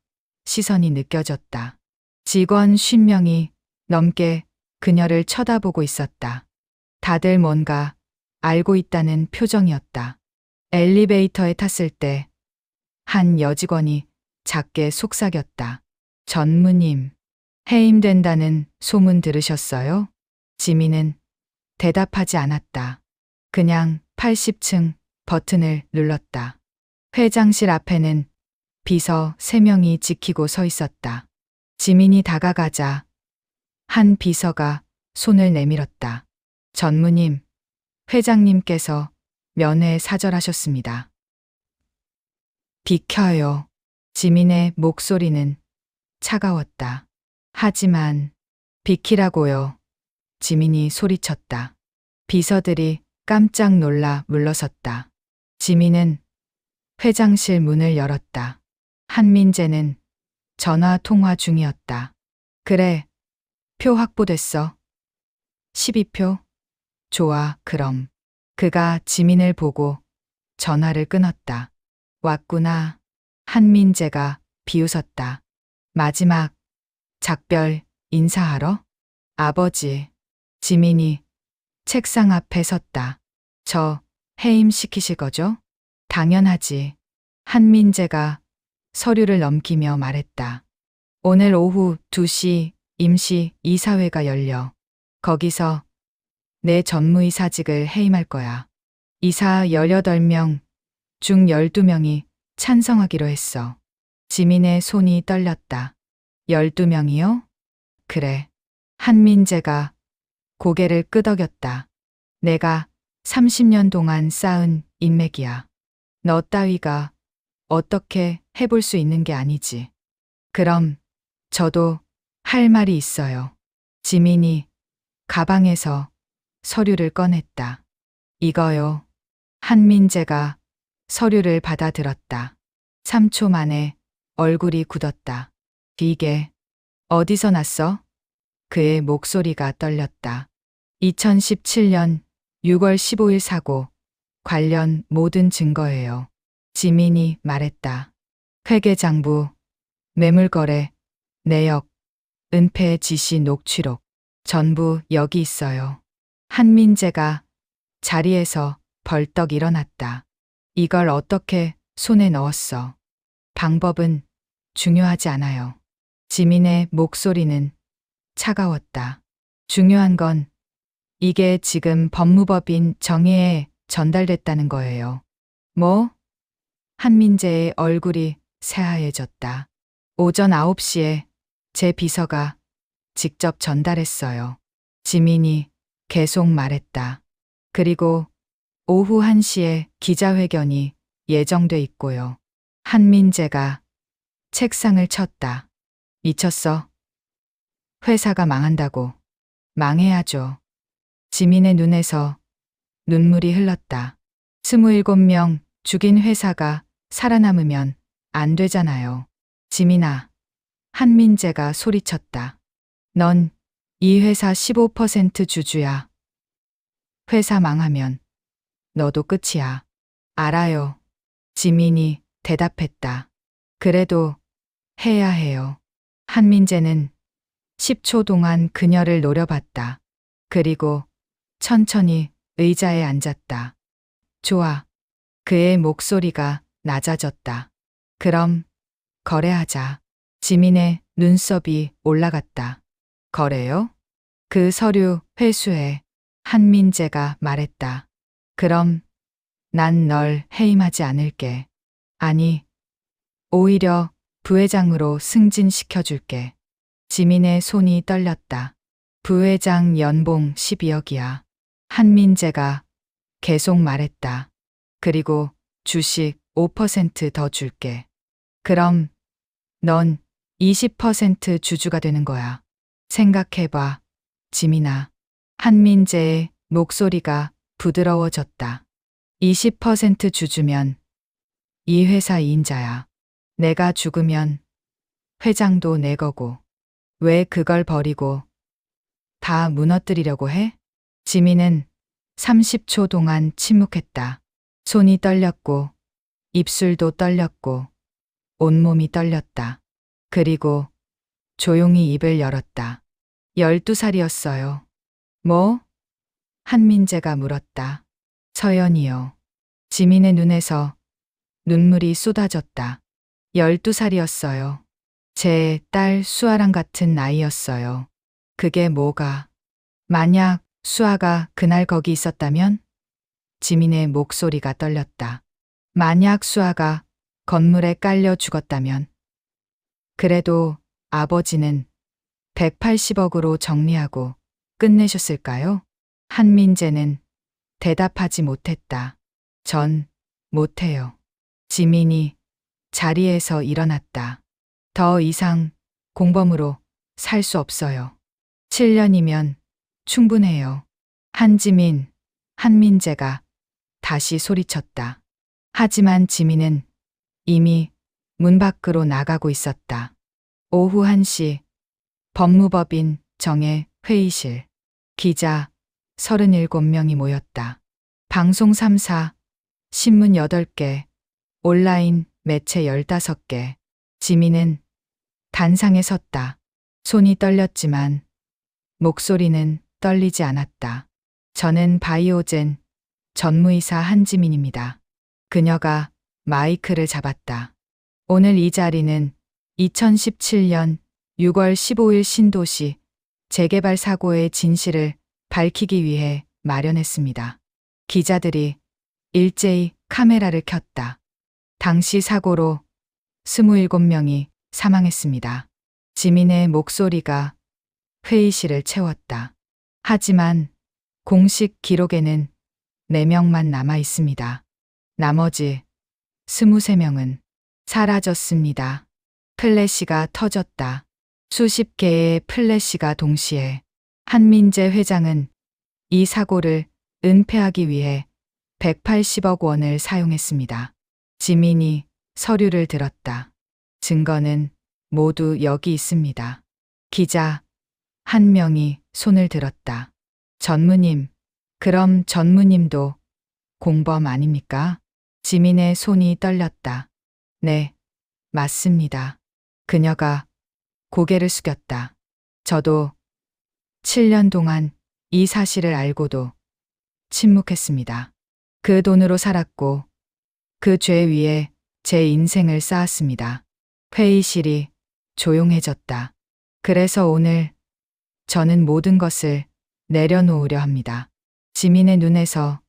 시선이 느껴졌다. 직원 50명이 넘게 그녀를 쳐다보고 있었다. 다들 뭔가 알고 있다는 표정이었다. 엘리베이터에 탔을 때 한 여직원이 작게 속삭였다. 전무님, 해임된다는 소문 들으셨어요? 지민은 대답하지 않았다. 그냥 80층 버튼을 눌렀다. 회장실 앞에는 비서 3명이 지키고 서 있었다. 지민이 다가가자 한 비서가 손을 내밀었다. 전무님, 회장님께서 면회 사절하셨습니다. 비켜요. 지민의 목소리는 차가웠다. 하지만 비키라고요. 지민이 소리쳤다. 비서들이 깜짝 놀라 물러섰다. 지민은 회장실 문을 열었다. 한민재는 전화 통화 중이었다. 그래, 표 확보됐어. 12표? 좋아, 그럼. 그가 지민을 보고 전화를 끊었다. 왔구나. 한민재가 비웃었다. 마지막 작별 인사하러? 아버지. 지민이 책상 앞에 섰다. 저 해임시키실 거죠? 당연하지. 한민재가 서류를 넘기며 말했다. 오늘 오후 2시 임시 이사회가 열려. 거기서 내 전무이사직을 해임할 거야. 이사 18명 중 12명이 찬성하기로 했어. 지민의 손이 떨렸다. 12명이요? 그래. 한민재가 고개를 끄덕였다. 내가 30년 동안 쌓은 인맥이야. 너 따위가 어떻게 해볼 수 있는 게 아니지. 그럼 저도 할 말이 있어요. 지민이 가방에서 서류를 꺼냈다. 이거요. 한민재가 서류를 받아들었다. 3초 만에 얼굴이 굳었다. 이게 어디서 났어? 그의 목소리가 떨렸다. 2017년 6월 15일 사고 관련 모든 증거예요. 지민이 말했다. 회계장부, 매물거래, 내역, 은폐 지시 녹취록, 전부 여기 있어요. 한민재가 자리에서 벌떡 일어났다. 이걸 어떻게 손에 넣었어? 방법은 중요하지 않아요. 지민의 목소리는 차가웠다. 중요한 건 이게 지금 법무법인 정혜에 전달됐다는 거예요. 뭐? 한민재의 얼굴이 새하얘졌다. 오전 9시에 제 비서가 직접 전달했어요. 지민이 계속 말했다. 그리고 오후 1시에 기자회견이 예정돼 있고요. 한민재가 책상을 쳤다. 미쳤어? 회사가 망한다고. 망해야죠. 지민의 눈에서 눈물이 흘렀다. 27명 죽인 회사가 살아남으면 안 되잖아요. 지민아. 한민재가 소리쳤다. 넌 이 회사 15% 주주야. 회사 망하면 너도 끝이야. 알아요. 지민이 대답했다. 그래도 해야 해요. 한민재는 10초 동안 그녀를 노려봤다. 그리고 천천히 의자에 앉았다. 좋아. 그의 목소리가 낮아졌다. 그럼 거래하자. 지민의 눈썹이 올라갔다. 거래요? 그 서류 회수해. 한민재가 말했다. 그럼 난 널 해임하지 않을게. 아니, 오히려 부회장으로 승진시켜줄게. 지민의 손이 떨렸다. 부회장 연봉 12억이야. 한민재가 계속 말했다. 그리고 주식 5%더 줄게. 그럼 넌 20% 주주가 되는 거야. 생각해봐, 지민아. 한민재의 목소리가 부드러워졌다. 20% 주주면 이 회사 2인자야. 내가 죽으면 회장도 내 거고. 왜 그걸 버리고 다 무너뜨리려고 해? 지민은 30초 동안 침묵했다. 손이 떨렸고 입술도 떨렸고 온몸이 떨렸다. 그리고 조용히 입을 열었다. 12살이었어요. 뭐? 한민재가 물었다. 서연이요. 지민의 눈에서 눈물이 쏟아졌다. 12살이었어요. 제 딸 수아랑 같은 나이였어요. 그게 뭐가? 만약 수아가 그날 거기 있었다면? 지민의 목소리가 떨렸다. 만약 수아가 건물에 깔려 죽었다면? 그래도 아버지는 180억으로 정리하고 끝내셨을까요? 한민재는 대답하지 못했다. 전 못해요. 지민이 자리에서 일어났다. 더 이상 공범으로 살 수 없어요. 7년이면 충분해요. 한지민, 한민재가 다시 소리쳤다. 하지만 지민은 이미 문 밖으로 나가고 있었다. 오후 1시 법무법인 정의 회의실. 기자 37명이 모였다. 방송 3사, 신문 8개, 온라인 매체 15개. 지민은 단상에 섰다. 손이 떨렸지만 목소리는 떨리지 않았다. 저는 바이오젠 전무이사 한지민입니다. 그녀가 마이크를 잡았다. 오늘 이 자리는 2017년 6월 15일 신도시 재개발 사고의 진실을 밝히기 위해 마련했습니다. 기자들이 일제히 카메라를 켰다. 당시 사고로 27명이 사망했습니다. 지민의 목소리가 회의실을 채웠다. 하지만 공식 기록에는 4명만 남아 있습니다. 나머지 23명은 사라졌습니다. 플래시가 터졌다. 수십 개의 플래시가 동시에. 한민재 회장은 이 사고를 은폐하기 위해 180억 원을 사용했습니다. 지민이 서류를 들었다. 증거는 모두 여기 있습니다. 기자 한 명이 손을 들었다. 전무님, 그럼 전무님도 공범 아닙니까? 지민의 손이 떨렸다. 네, 맞습니다. 그녀가 고개를 숙였다. 저도 7년 동안 이 사실을 알고도 침묵했습니다. 그 돈으로 살았고 그 죄 위에 제 인생을 쌓았습니다. 회의실이 조용해졌다. 그래서 오늘 저는 모든 것을 내려놓으려 합니다. 지민의 눈에서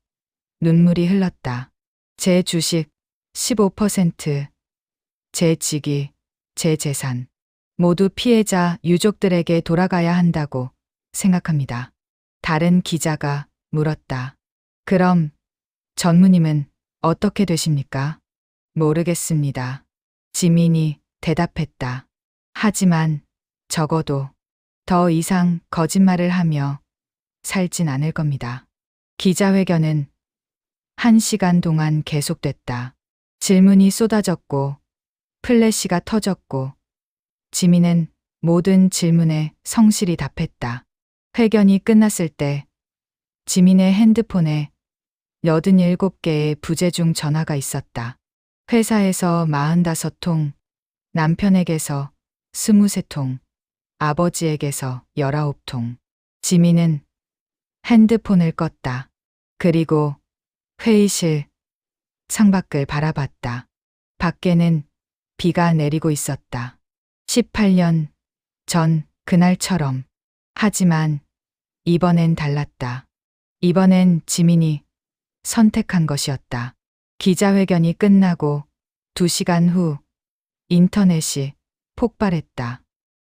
눈물이 흘렀다. 제 주식 15%, 제 직위, 제 재산, 모두 피해자 유족들에게 돌아가야 한다고 생각합니다. 다른 기자가 물었다. 그럼 전무님은 어떻게 되십니까? 모르겠습니다. 지민이 대답했다. 하지만 적어도 더 이상 거짓말을 하며 살진 않을 겁니다. 기자회견은 1시간 동안 계속됐다. 질문이 쏟아졌고 플래시가 터졌고 지민은 모든 질문에 성실히 답했다. 회견이 끝났을 때 지민의 핸드폰에 87개의 부재중 전화가 있었다. 회사에서 45통, 남편에게서 23통, 아버지에게서 19통. 지민은 핸드폰을 껐다. 그리고 회의실 창밖을 바라봤다. 밖에는 비가 내리고 있었다. 18년 전 그날처럼. 하지만 이번엔 달랐다. 이번엔 지민이 선택한 것이었다. 기자회견이 끝나고 2시간 후 인터넷이 폭발했다.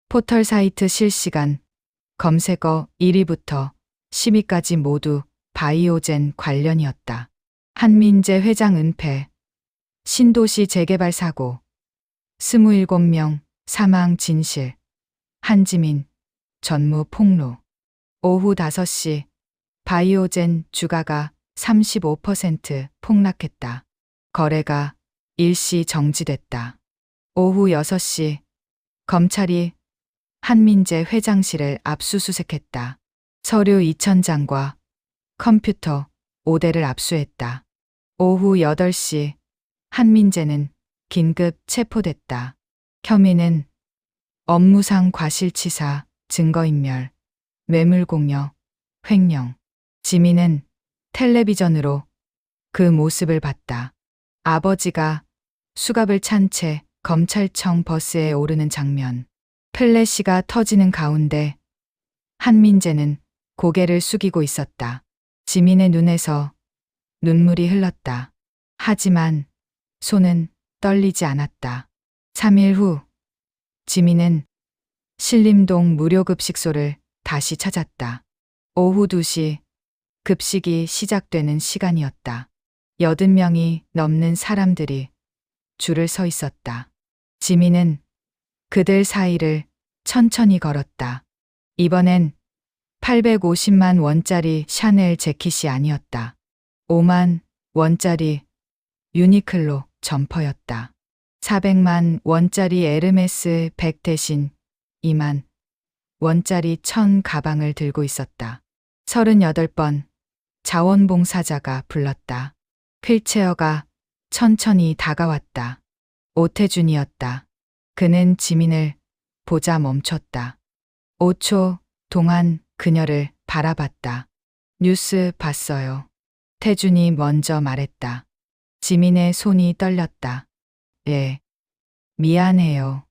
포털 사이트 실시간 검색어 1위부터 10위까지 모두 바이오젠 관련이었다. 한민재 회장 은폐, 신도시 재개발 사고, 27명 사망 진실, 한지민 전무 폭로. 오후 5시 바이오젠 주가가 35% 폭락했다. 거래가 일시 정지됐다. 오후 6시 검찰이 한민재 회장실을 압수수색했다. 서류 2,000장과 컴퓨터 5대를 압수했다. 오후 8시 한민재는 긴급 체포됐다. 혐의는 업무상 과실치사, 증거인멸, 뇌물공여, 횡령. 지민은 텔레비전으로 그 모습을 봤다. 아버지가 수갑을 찬 채 검찰청 버스에 오르는 장면. 플래시가 터지는 가운데 한민재는 고개를 숙이고 있었다. 지민의 눈에서 눈물이 흘렀다. 하지만 손은 떨리지 않았다. 3일 후 지민은 신림동 무료급식소를 다시 찾았다. 오후 2시 급식이 시작되는 시간이었다. 80명이 넘는 사람들이 줄을 서 있었다. 지민은 그들 사이를 천천히 걸었다. 이번엔 850만 원짜리 샤넬 재킷이 아니었다. 5만 원짜리 유니클로 점퍼였다. 400만 원짜리 에르메스 백 대신 2만 원짜리 천 가방을 들고 있었다. 38번 자원봉사자가 불렀다. 휠체어가 천천히 다가왔다. 오태준이었다. 그는 지민을 보자 멈췄다. 5초 동안 그녀를 바라봤다. 뉴스 봤어요. 태준이 먼저 말했다. 지민의 손이 떨렸다. 예. 미안해요.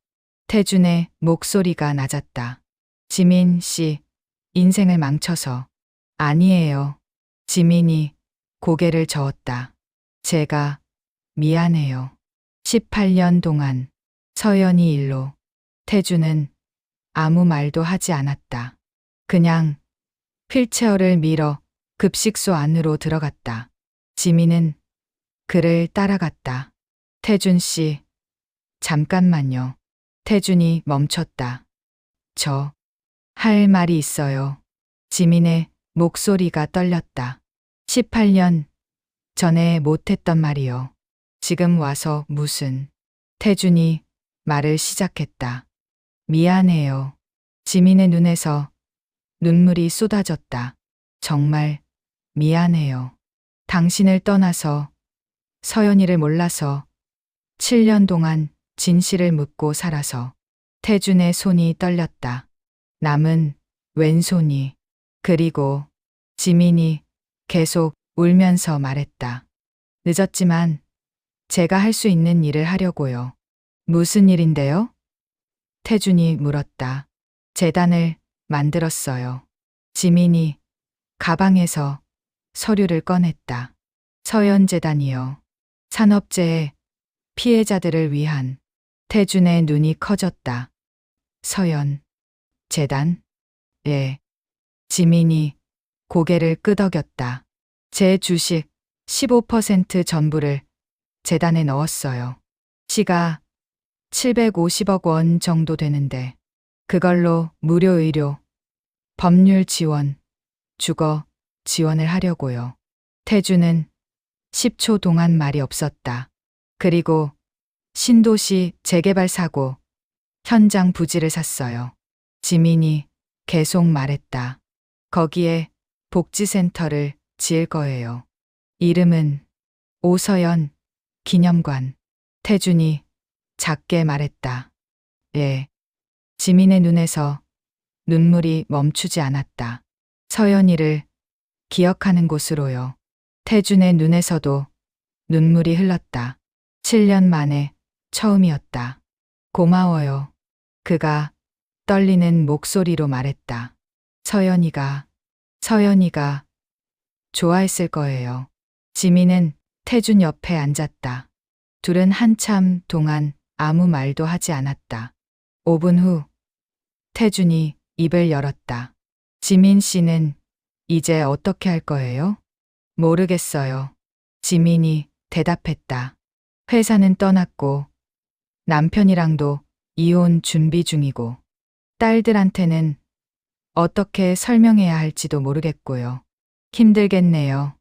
태준의 목소리가 낮았다. 지민 씨, 인생을 망쳐서. 아니에요. 지민이 고개를 저었다. 제가 미안해요. 18년 동안 서연이 일로. 태준은 아무 말도 하지 않았다. 그냥 휠체어를 밀어 급식소 안으로 들어갔다. 지민은 그를 따라갔다. 태준 씨, 잠깐만요. 태준이 멈췄다. 저 할 말이 있어요. 지민의 목소리가 떨렸다. 18년 전에 못했던 말이요. 지금 와서 무슨. 태준이 말을 시작했다. 미안해요. 지민의 눈에서 눈물이 쏟아졌다. 정말 미안해요. 당신을 떠나서 서연이를 몰라서 7년 동안 진실을 묻고 살아서. 태준의 손이 떨렸다. 남은 왼손이. 그리고 지민이 계속 울면서 말했다. 늦었지만 제가 할 수 있는 일을 하려고요. 무슨 일인데요? 태준이 물었다. 재단을 만들었어요. 지민이 가방에서 서류를 꺼냈다. 서연재단이요. 산업재해 피해자들을 위한. 태준의 눈이 커졌다. 서연 재단? 예. 지민이 고개를 끄덕였다. 제 주식 15% 전부를 재단에 넣었어요. 시가 750억 원 정도 되는데 그걸로 무료 의료, 법률 지원, 주거 지원을 하려고요. 태준은 10초 동안 말이 없었다. 그리고 신도시 재개발 사고 현장 부지를 샀어요. 지민이 계속 말했다. 거기에 복지센터를 지을 거예요. 이름은 오서연 기념관. 태준이 작게 말했다. 예. 지민의 눈에서 눈물이 멈추지 않았다. 서연이를 기억하는 곳으로요. 태준의 눈에서도 눈물이 흘렀다. 7년 만에 처음이었다. 고마워요. 그가 떨리는 목소리로 말했다. 서연이가 좋아했을 거예요. 지민은 태준 옆에 앉았다. 둘은 한참 동안 아무 말도 하지 않았다. 5분 후 태준이 입을 열었다. 지민 씨는 이제 어떻게 할 거예요? 모르겠어요. 지민이 대답했다. 회사는 떠났고 남편이랑도 이혼 준비 중이고 딸들한테는 어떻게 설명해야 할지도 모르겠고요. 힘들겠네요.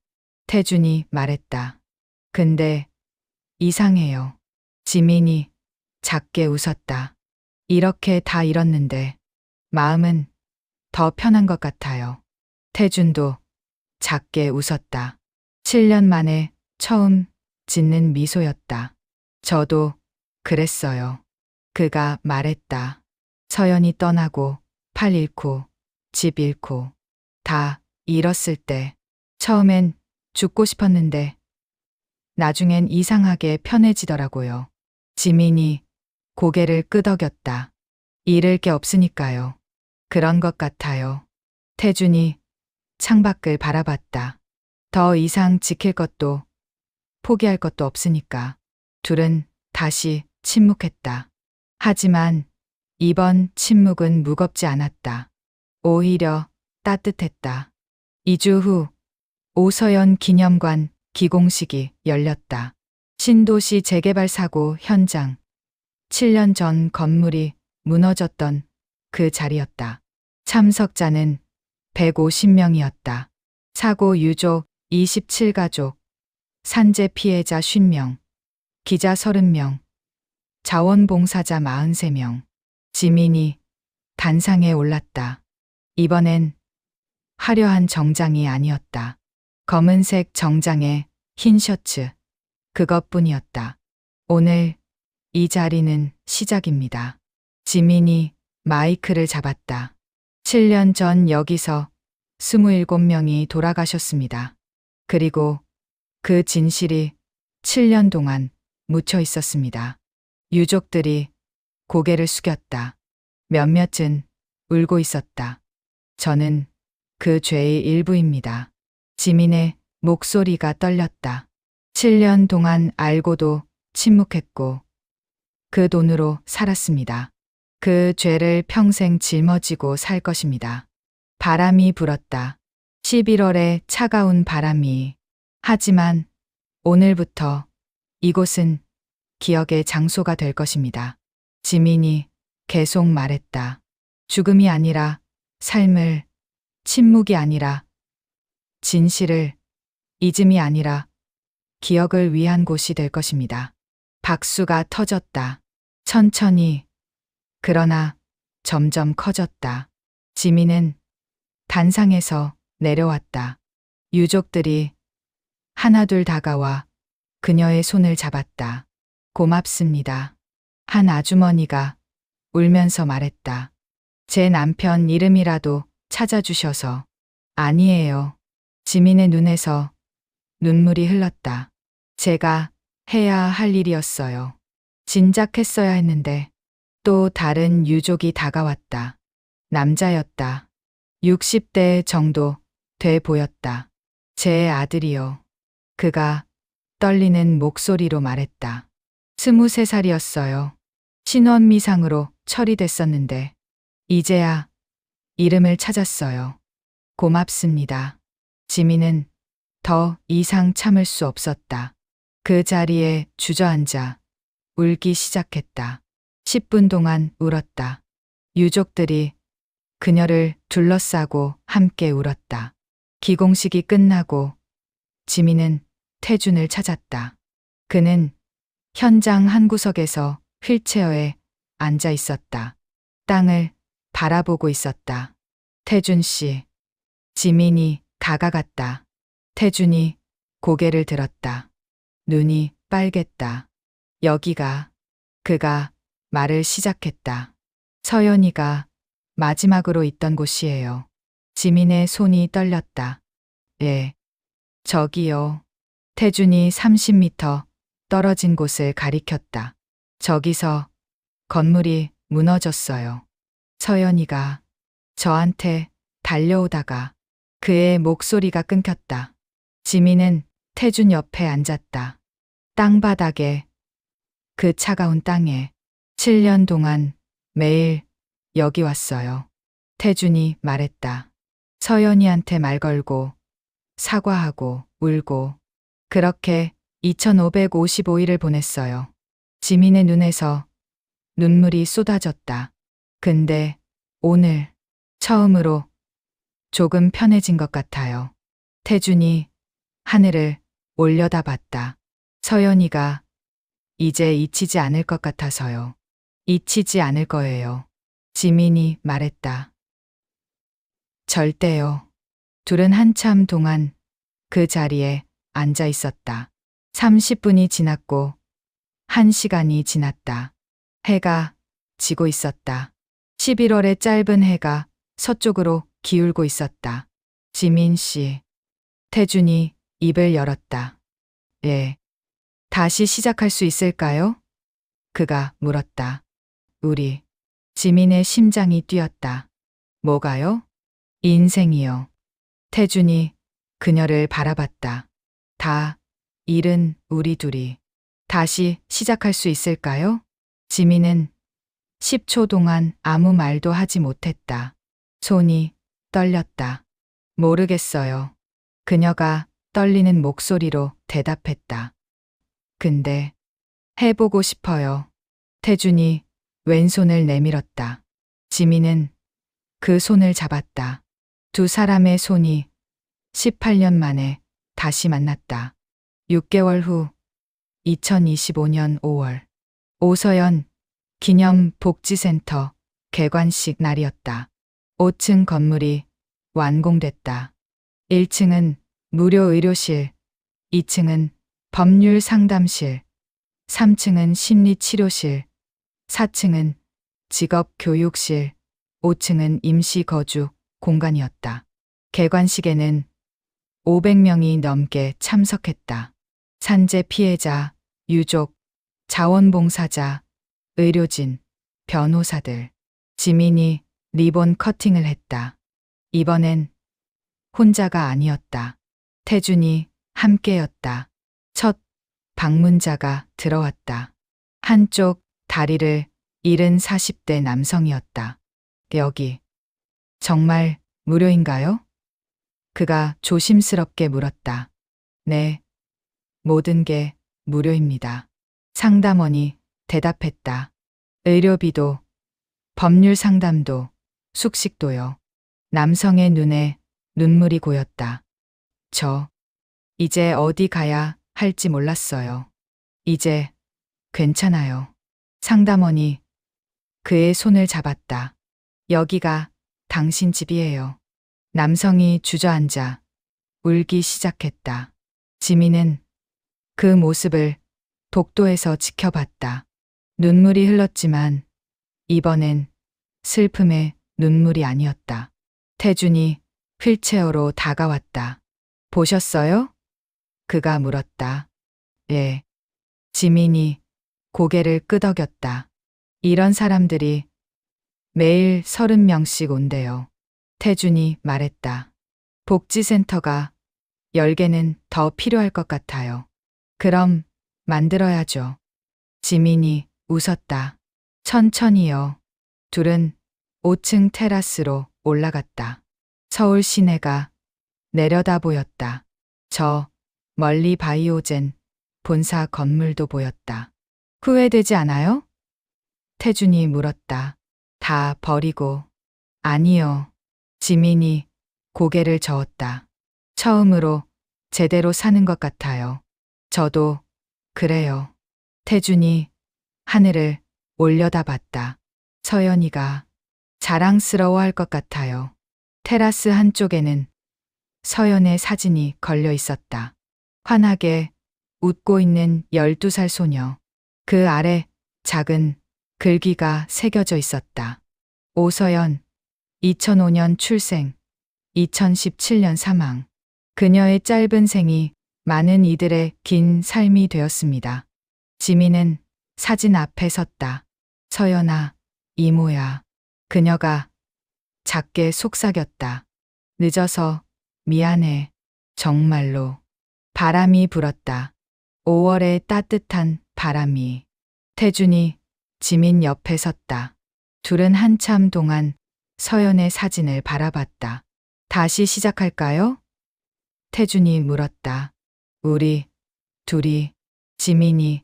태준이 말했다. 근데 이상해요. 지민이 작게 웃었다. 이렇게 다 잃었는데 마음은 더 편한 것 같아요. 태준도 작게 웃었다. 7년 만에 처음 짓는 미소였다. 저도 그랬어요. 그가 말했다. 서연이 떠나고 팔 잃고 집 잃고 다 잃었을 때 처음엔 죽고 싶었는데 나중엔 이상하게 편해지더라고요. 지민이 고개를 끄덕였다. 잃을 게 없으니까요. 그런 것 같아요. 태준이 창밖을 바라봤다. 더 이상 지킬 것도 포기할 것도 없으니까. 둘은 다시 침묵했다. 하지만 이번 침묵은 무겁지 않았다. 오히려 따뜻했다. 2주 후 오서연 기념관 기공식이 열렸다. 신도시 재개발 사고 현장. 7년 전 건물이 무너졌던 그 자리였다. 참석자는 150명이었다. 사고 유족 27가족, 산재 피해자 50명, 기자 30명, 자원봉사자 43명. 지민이 단상에 올랐다. 이번엔 화려한 정장이 아니었다. 검은색 정장에 흰 셔츠. 그것뿐이었다. 오늘 이 자리는 시작입니다. 지민이 마이크를 잡았다. 7년 전 여기서 27명이 돌아가셨습니다. 그리고 그 진실이 7년 동안 묻혀 있었습니다. 유족들이 고개를 숙였다. 몇몇은 울고 있었다. 저는 그 죄의 일부입니다. 지민의 목소리가 떨렸다. 7년 동안 알고도 침묵했고 그 돈으로 살았습니다. 그 죄를 평생 짊어지고 살 것입니다. 바람이 불었다. 11월의 차가운 바람이. 하지만 오늘부터 이곳은 기억의 장소가 될 것입니다. 지민이 계속 말했다. 죽음이 아니라 삶을, 침묵이 아니라 진실을, 잊음이 아니라 기억을 위한 곳이 될 것입니다. 박수가 터졌다. 천천히, 그러나 점점 커졌다. 지민은 단상에서 내려왔다. 유족들이 하나둘 다가와 그녀의 손을 잡았다. 고맙습니다. 한 아주머니가 울면서 말했다. 제 남편 이름이라도 찾아주셔서. 아니에요. 지민의 눈에서 눈물이 흘렀다. 제가 해야 할 일이었어요. 진작했어야 했는데. 또 다른 유족이 다가왔다. 남자였다. 60대 정도 돼 보였다. 제 아들이요. 그가 떨리는 목소리로 말했다. 23살이었어요. 신원미상으로 처리됐었는데 이제야 이름을 찾았어요. 고맙습니다. 지민은 더 이상 참을 수 없었다. 그 자리에 주저앉아 울기 시작했다. 10분 동안 울었다. 유족들이 그녀를 둘러싸고 함께 울었다. 기공식이 끝나고 지민은 태준을 찾았다. 그는 현장 한 구석에서 휠체어에 앉아 있었다. 땅을 바라보고 있었다. 태준 씨. 지민이 다가갔다. 태준이 고개를 들었다. 눈이 빨갰다. 여기가. 그가 말을 시작했다. 서연이가 마지막으로 있던 곳이에요. 지민의 손이 떨렸다. 예. 저기요. 태준이 30m 떨어진 곳을 가리켰다. 저기서 건물이 무너졌어요. 서연이가 저한테 달려오다가 그의 목소리가 끊겼다. 지민은 태준 옆에 앉았다. 땅바닥에, 그 차가운 땅에 7년 동안 매일 여기 왔어요. 태준이 말했다. 서연이한테 말 걸고 사과하고 울고 그렇게 2555일을 보냈어요. 지민의 눈에서 눈물이 쏟아졌다. 근데 오늘 처음으로 조금 편해진 것 같아요. 태준이 하늘을 올려다봤다. 서연이가 이제 잊히지 않을 것 같아서요. 잊히지 않을 거예요. 지민이 말했다. 절대요. 둘은 한참 동안 그 자리에 앉아 있었다. 30분이 지났고 1시간이 지났다. 해가 지고 있었다. 11월의 짧은 해가 서쪽으로 기울고 있었다. 지민 씨. 태준이 입을 열었다. 예. 다시 시작할 수 있을까요? 그가 물었다. 우리. 지민의 심장이 뛰었다. 뭐가요? 인생이요. 태준이 그녀를 바라봤다. 다 잃은 우리 둘이 다시 시작할 수 있을까요? 지민은 10초 동안 아무 말도 하지 못했다. 손이 떨렸다. 모르겠어요. 그녀가 떨리는 목소리로 대답했다. 근데 해보고 싶어요. 태준이 왼손을 내밀었다. 지민은 그 손을 잡았다. 두 사람의 손이 18년 만에 다시 만났다. 6개월 후 2025년 5월 오서연 기념복지센터 개관식 날이었다. 5층 건물이 완공됐다. 1층은 무료 의료실, 2층은 법률 상담실, 3층은 심리치료실, 4층은 직업교육실, 5층은 임시거주 공간이었다. 개관식에는 500명이 넘게 참석했다. 산재 피해자, 유족, 자원봉사자, 의료진, 변호사들. 지민이 리본 커팅을 했다. 이번엔 혼자가 아니었다. 태준이 함께였다. 첫 방문자가 들어왔다. 한쪽 다리를 잃은 40대 남성이었다. 여기 정말 무료인가요? 그가 조심스럽게 물었다. 네, 모든 게 무료입니다. 상담원이 대답했다. 의료비도, 법률 상담도, 숙식도요. 남성의 눈에 눈물이 고였다. 저, 이제 어디 가야 할지 몰랐어요. 이제 괜찮아요. 상담원이 그의 손을 잡았다. 여기가 당신 집이에요. 남성이 주저앉아 울기 시작했다. 지민은 그 모습을 복도에서 지켜봤다. 눈물이 흘렀지만 이번엔 슬픔의 눈물이 아니었다. 태준이 휠체어로 다가왔다. 보셨어요? 그가 물었다. 예. 지민이 고개를 끄덕였다. 이런 사람들이 매일 30명씩 온대요. 태준이 말했다. 복지센터가 10개는 더 필요할 것 같아요. 그럼 만들어야죠. 지민이 웃었다. 천천히요. 둘은 5층 테라스로 올라갔다. 서울 시내가 내려다 보였다. 저 멀리 바이오젠 본사 건물도 보였다. 후회되지 않아요? 태준이 물었다. 다 버리고. 아니요. 지민이 고개를 저었다. 처음으로 제대로 사는 것 같아요. 저도 그래요. 태준이 하늘을 올려다봤다. 서연이가 자랑스러워할 것 같아요. 테라스 한쪽에는 서연의 사진이 걸려 있었다. 환하게 웃고 있는 12살 소녀. 그 아래 작은 글귀가 새겨져 있었다. 오서연, 2005년 출생, 2017년 사망. 그녀의 짧은 생이 많은 이들의 긴 삶이 되었습니다. 지민은 사진 앞에 섰다. 서연아, 이모야. 그녀가 작게 속삭였다. 늦어서 미안해. 정말로. 바람이 불었다. 5월의 따뜻한 바람이. 태준이 지민 옆에 섰다. 둘은 한참 동안 서연의 사진을 바라봤다. 다시 시작할까요? 태준이 물었다. 우리 둘이. 지민이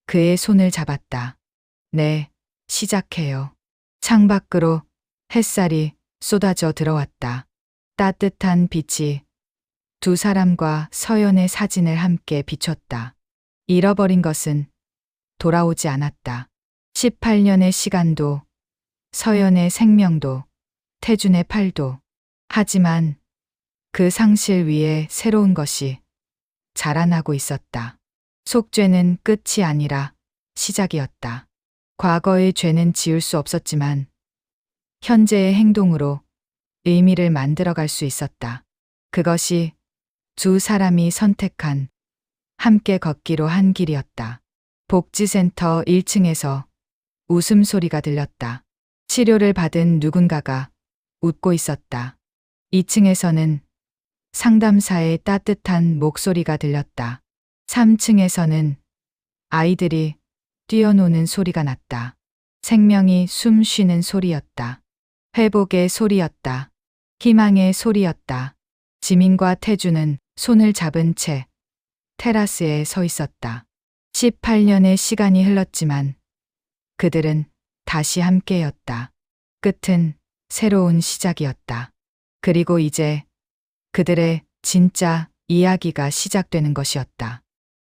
그의 손을 잡았다. 네, 시작해요. 창밖으로 햇살이 쏟아져 들어왔다. 따뜻한 빛이 두 사람과 서연의 사진을 함께 비췄다. 잃어버린 것은 돌아오지 않았다. 18년의 시간도, 서연의 생명도, 태준의 팔도. 하지만 그 상실 위에 새로운 것이 자라나고 있었다. 속죄는 끝이 아니라 시작이었다. 과거의 죄는 지울 수 없었지만 현재의 행동으로 의미를 만들어갈 수 있었다. 그것이 두 사람이 선택한 함께 걷기로 한 길이었다. 복지센터 1층에서 웃음소리가 들렸다. 치료를 받은 누군가가 웃고 있었다. 2층에서는 상담사의 따뜻한 목소리가 들렸다. 3층에서는 아이들이 뛰어노는 소리가 났다. 생명이 숨 쉬는 소리였다. 회복의 소리였다. 희망의 소리였다. 지민과 태준은 손을 잡은 채 테라스에 서 있었다. 18년의 시간이 흘렀지만 그들은 다시 함께였다. 끝은 새로운 시작이었다. 그리고 이제 그들의 진짜 이야기가 시작되는 것이었다.